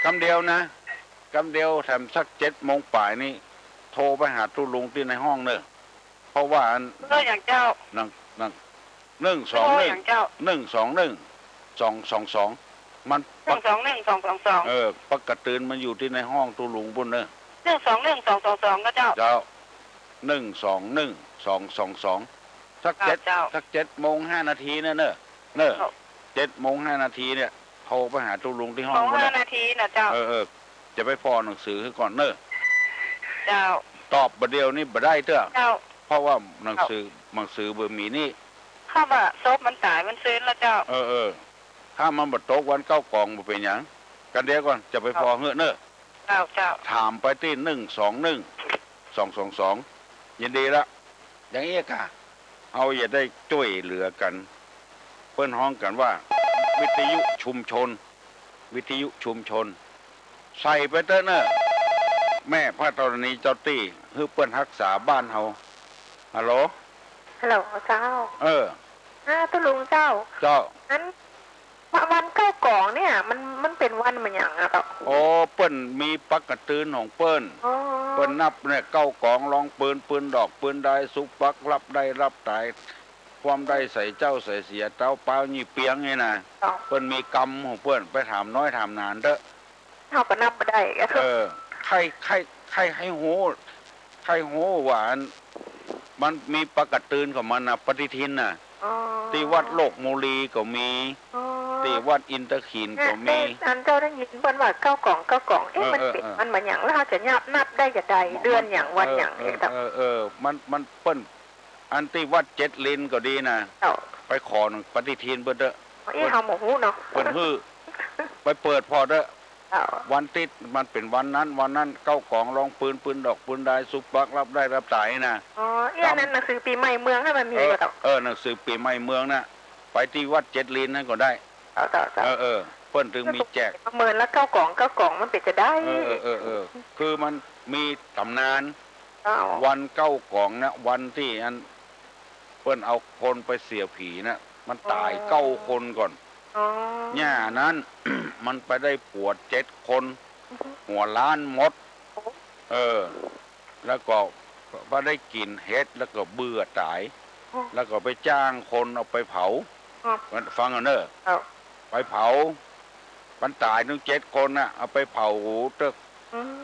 กำเดียวนะกำเดียวแถมสัก7 โมงป่ายนี่โทรไปหาตู้ลุงที่ในห้องเนอะเพราะว่าอย่างเจ้านั่ง121 มัน121 222ปกตืนมันอยู่ที่ในห้องตู้ลุงบุญเนอะ121 222ก็เจ้า121 222สัก7 โมง 5 นาทีเนอะ7 โมง 5 นาทีเนี่ยโทรไปหาตู้ลุงที่ห้อง5 นาทีนะเจ้าจะไปพอหนังสือให้ก่อนเนอะเจ้าตอบประเดียวนี่บ่ได้เถอะเพราะว่าหนังสือเบอร์มีนี่ข้าว่าศพมันตายมันซื้อแล้วเจ้าถ้ามันบ่ตกวัน9 กองบ่เป็นหยังกันเดี๋ยวก่อนจะไปพอเฮ้อเนอะเจ้าถามไปที่121 222ยินดีละอย่างนี้กะเอาอย่าได้ช่วยเหลือกันเปิ้นฮ้องกันว่าวิทยุชุมชนใส่ไปเถอะเนอะแม่พระธรณีเจ้าตี้ฮือเปิ้นรักษาบ้านเฮาฮัลโหลเจ้าตู้ลุงเจ้านั้นวัน9 กองเนี่ยมันเป็นวันมันหยังอ่ะครับเปิ้นมีปักกระตืนของเปิ้นนับเนี่ย9 กองลองปืนดอกปืนได้สุกปักรับได้รับตายความได้ใส่เจ้าใส่เสียเต้าเปล่านี่เปียงไงนะเปิ้นมีกรรมของเปิ้นไปถามน้อยถามนานเด้อเฮาก็นับบ่ได้ใครให้โหว่ามันมีปักกระตืนของมันน่ะปฏิทินน่ะที่วัดโลกโมลีก็มีที่วัดอินทขีนก็มีอันเจ้าได้ยินเปิ้นว่า9 กองมันปิดมันมาหยังแล้วเฮาจะนับได้จะใดเดือนหยังวันหยังมันเปิ้นอันที่วัด7 ลิ้นก็ดีนะไปขอปฏิทินเบิ่เด้อเฮาบ่ฮู้เนาะเปิ้นฮื้อไปเปิดพอเด้อวันติดมันเป็นวันนั้น9 กองลองปืนดอกปืนได้สุกปักรับได้รับตายนะนั้นหนังสือปีใหม่เมืองให้มันมีบ่ตหนังสือปีใหม่เมืองน่ะไปที่วัด7 ลิ้นนั่นก็ได้เปิ้นถึงมีแจกเมินแล้ว9 กองมันเป็นจะได้คือมันมีตำนานวัน9 กองนะวันที่อันเปิ้นเอาคนไปเสียผีนะมันตาย9 คนก่อนย่านั้น มันไปได้ปวด7 คนหัวล้านหมดแล้วก็ได้กินเฮ็ดแล้วก็เบื่อตายแล้วก็ไปจ้างคนเอาไปเผาฟังเอาเนอะไปเผามันตายถึง7 คนน่ะเอาไปเผาตึก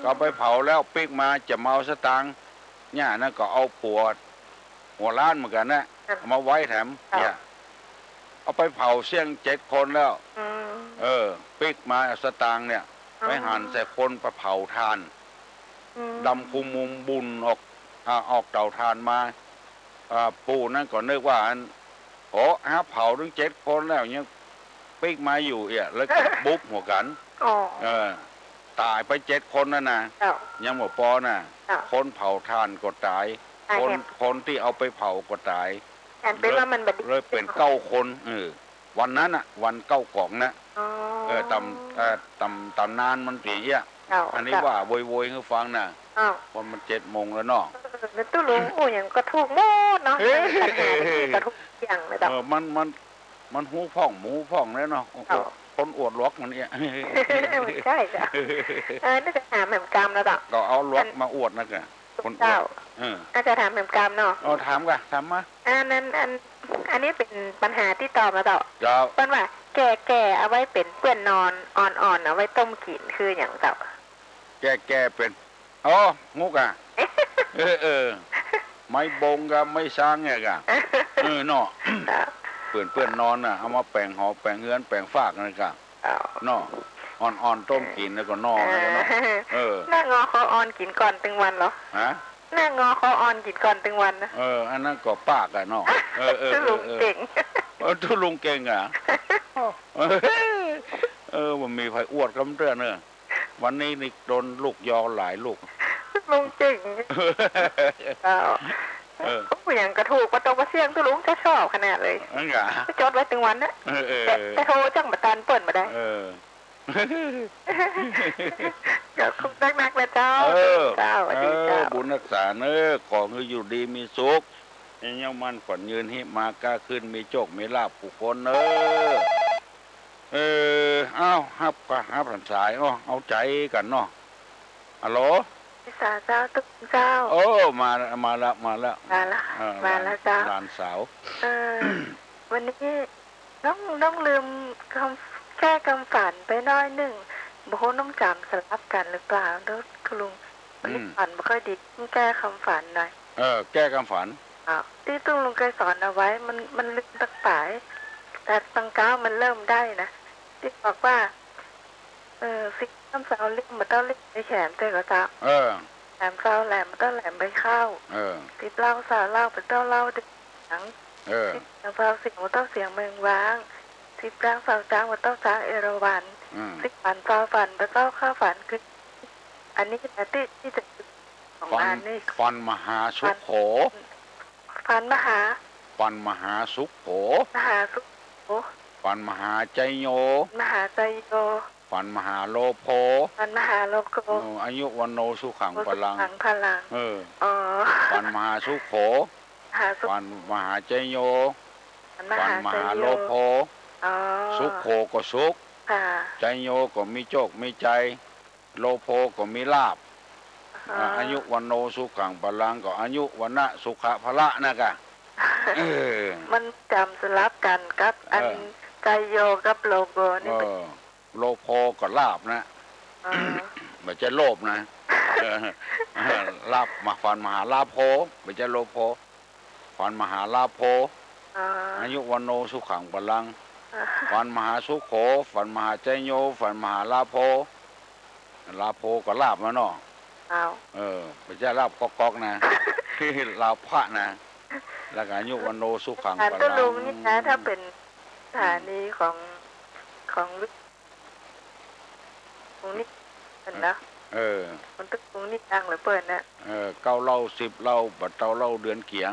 ก็ไปเผาแล้วปิ๊กมาจะเมาสตางค์ย่านั่นก็เอาปวดหัวล้านเหมือนกันนะเอามาไว้แถมเนี่ยเอาไปเผาเสี่ยง7 คนแล้วปิ๊กมาสตางค์เนี่ยไปหั่นใส่คนไปเผาทานดำคุมมุมบุญออกเตาทานมาปู่นั่นก็นึกว่าเผาถึง7 คนแล้วยังปิ๊กมาอยู่แล้วก็บุ๊บหัวกันตายไป7 คนนั่นนะยังหมดปอน่ะคนเผาทานก็ตายคนที่เอาไปเผาก็ตายเลยเป็น9 คนวันนั้นอ่ะวัน9 กองนะตำนานมันเปลี่ยนอันนี้ว่าโวยให้ฟังน่ะวันมัน7 โมงแล้วเนาะตู้ลุงอย่างก็ถูกหมดเนาะก็ถูกอย่างเลยต่อมันหูพ่องหมูพ่องแล้วเนาะคนอวดล็อกมันเนี่ยใช่จ้ะน่าจะถามแหม่มกรรมแล้วต่อก็เอาล็อกมาอวดนะแกคนเจ้าน่าจะถามแหม่มกรรมเนาะถามกันถามมาอันนี้เป็นปัญหาที่ตอบมาต่อเป็นว่าแก่เอาไว้เป็นเปื้อนนอนอ่อนเอาไว้ต้มกินคืออย่างเต่าแก่เป็นงูกอ่ะ ไม้บงกับไม้ช้างเนี่ยกะเนาะเปื่อนนอนน่ะเอามาแปลงหอแปลงเฮือนแปลงฟากนั่นกะเนาะอ่อนต้มกินแล้วก็นอนแล้วก็เนาะหน้างอเขาอ่อนกินก่อนตึงวันเหรอฮะหน้างอเขาอ่อนกินก่อนตึงวันนะอันนั้นก็ปากอะเนาะทุลุงเก่งทุลุงเก่งอ่ะมันมีไฟอวดกำเตือนเนอะวันนี้นี่โดนลูกยอหลายลูกลุงเก่งอย่างกระถูกประตูประเสียงทุลุงจะชอบขนาดเลยจดไว้ตึงวันนะแต่โทรจังมาตันเปิดมาได้เดี๋ยวคุกนักๆนะเจ้าเจ้าบุญรักษาเนอะขอให้อยู่ดีมีสุขยังมันขวัญยืนให้มากล้าขึ้นมีโชคมีลาภผู้คนเนอะอ้าวฮับหันสายเอาใจกันเนาะฮัลโหลสาเจ้าตุ๊กเจ้ามาแล้วเจ้าหลานสาววันนี้ต้องลืมแค่คำฝันไปน้อยหนึ่งบอกว่าต้องจำสลับกันหรือเปล่าแล้วคุณลุงฝันไม่ค่อยดีต้องแก้คำฝันหน่อยแก้คำฝันที่ตุ้งลุงเคยสอนเอาไว้มันลึกตั้งสายแต่ตังก้าวมันเริ่มได้นะที่บอกว่าสิน้ำสาวเล่มมันต้องเล่มไปแขนเต้ก็จ้าแหลมสาวแหลมมันต้องแหลมไปเข้าติดเล่าสาวเล่าเป็นต้องเล่าดึงหนังติดสาวเสียงมันต้องเสียงเมืองว้างติดจ้างสาวจ้างมันต้องจ้างเอราวัณติดฝันสาวฝันมันต้องข้าฝันคืออันนี้นะที่จะของงานนี่ฟันมหาสุขโขฟันมหาสุขโขฟันมหาใจโยฟันมหาโลโภอายุวันโนสุขังพลังฟันมหาสุขโขฟันมหาใจโยฟันมหาโลโภสุขโขก็สุขใจโยก็มีโชคมีใจโลโภก็มีลาภอายุวันโนสุขังพลังก็อายุวันนะสุขะพละนะกะมันจำสลับกันกับอันใจโยกับโลโภนี่โลโภก็ลาบนะไม่ใช่โลภนะลาบมาฟันมหาลาโภไม่ใช่โลโภฟันมหาลาโภอายุวันโนสุขังพลังฟันมหาสุขโขฟันมหาใจโยฟันมหาลาโภก็ลาบนะเนาะไม่ใช่ลาบก๊อกนะลาบพระนะแล้วก็อายุวันโนสุขังพลังก็ลุงนี่นะถ้าเป็นสถานีของตรงนี้เป็นนะมันตึกตรงนี้ดังหรือเปิดนะเก้าเล่า10เล่าบัดเต้าเล่าเดือนเกียง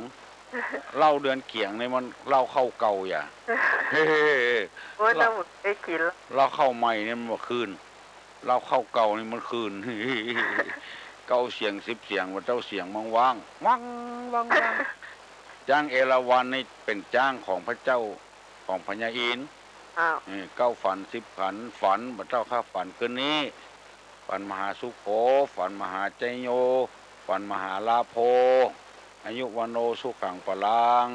เล่าเดือนเกียงในมันเล่าเข้าเก่าอย่าว่าเราไปกินเล่าเข้าใหม่เนี่ยมันคืนเล่าเข้าเก่านี่มันคืนเก้าเสียง10เสียงบัดเต้าเสียงว่างจ้างเอราวัณนี่เป็นจ้างของพระเจ้าของพญาอินทร์เก้าฝัน10ฝันฝันบัดเจ้าข้าฝันคืนนี้ฝันมหาสุโขฝันมหาใจโยฝันมหาลาโภอายุวันโนสุขังพลัง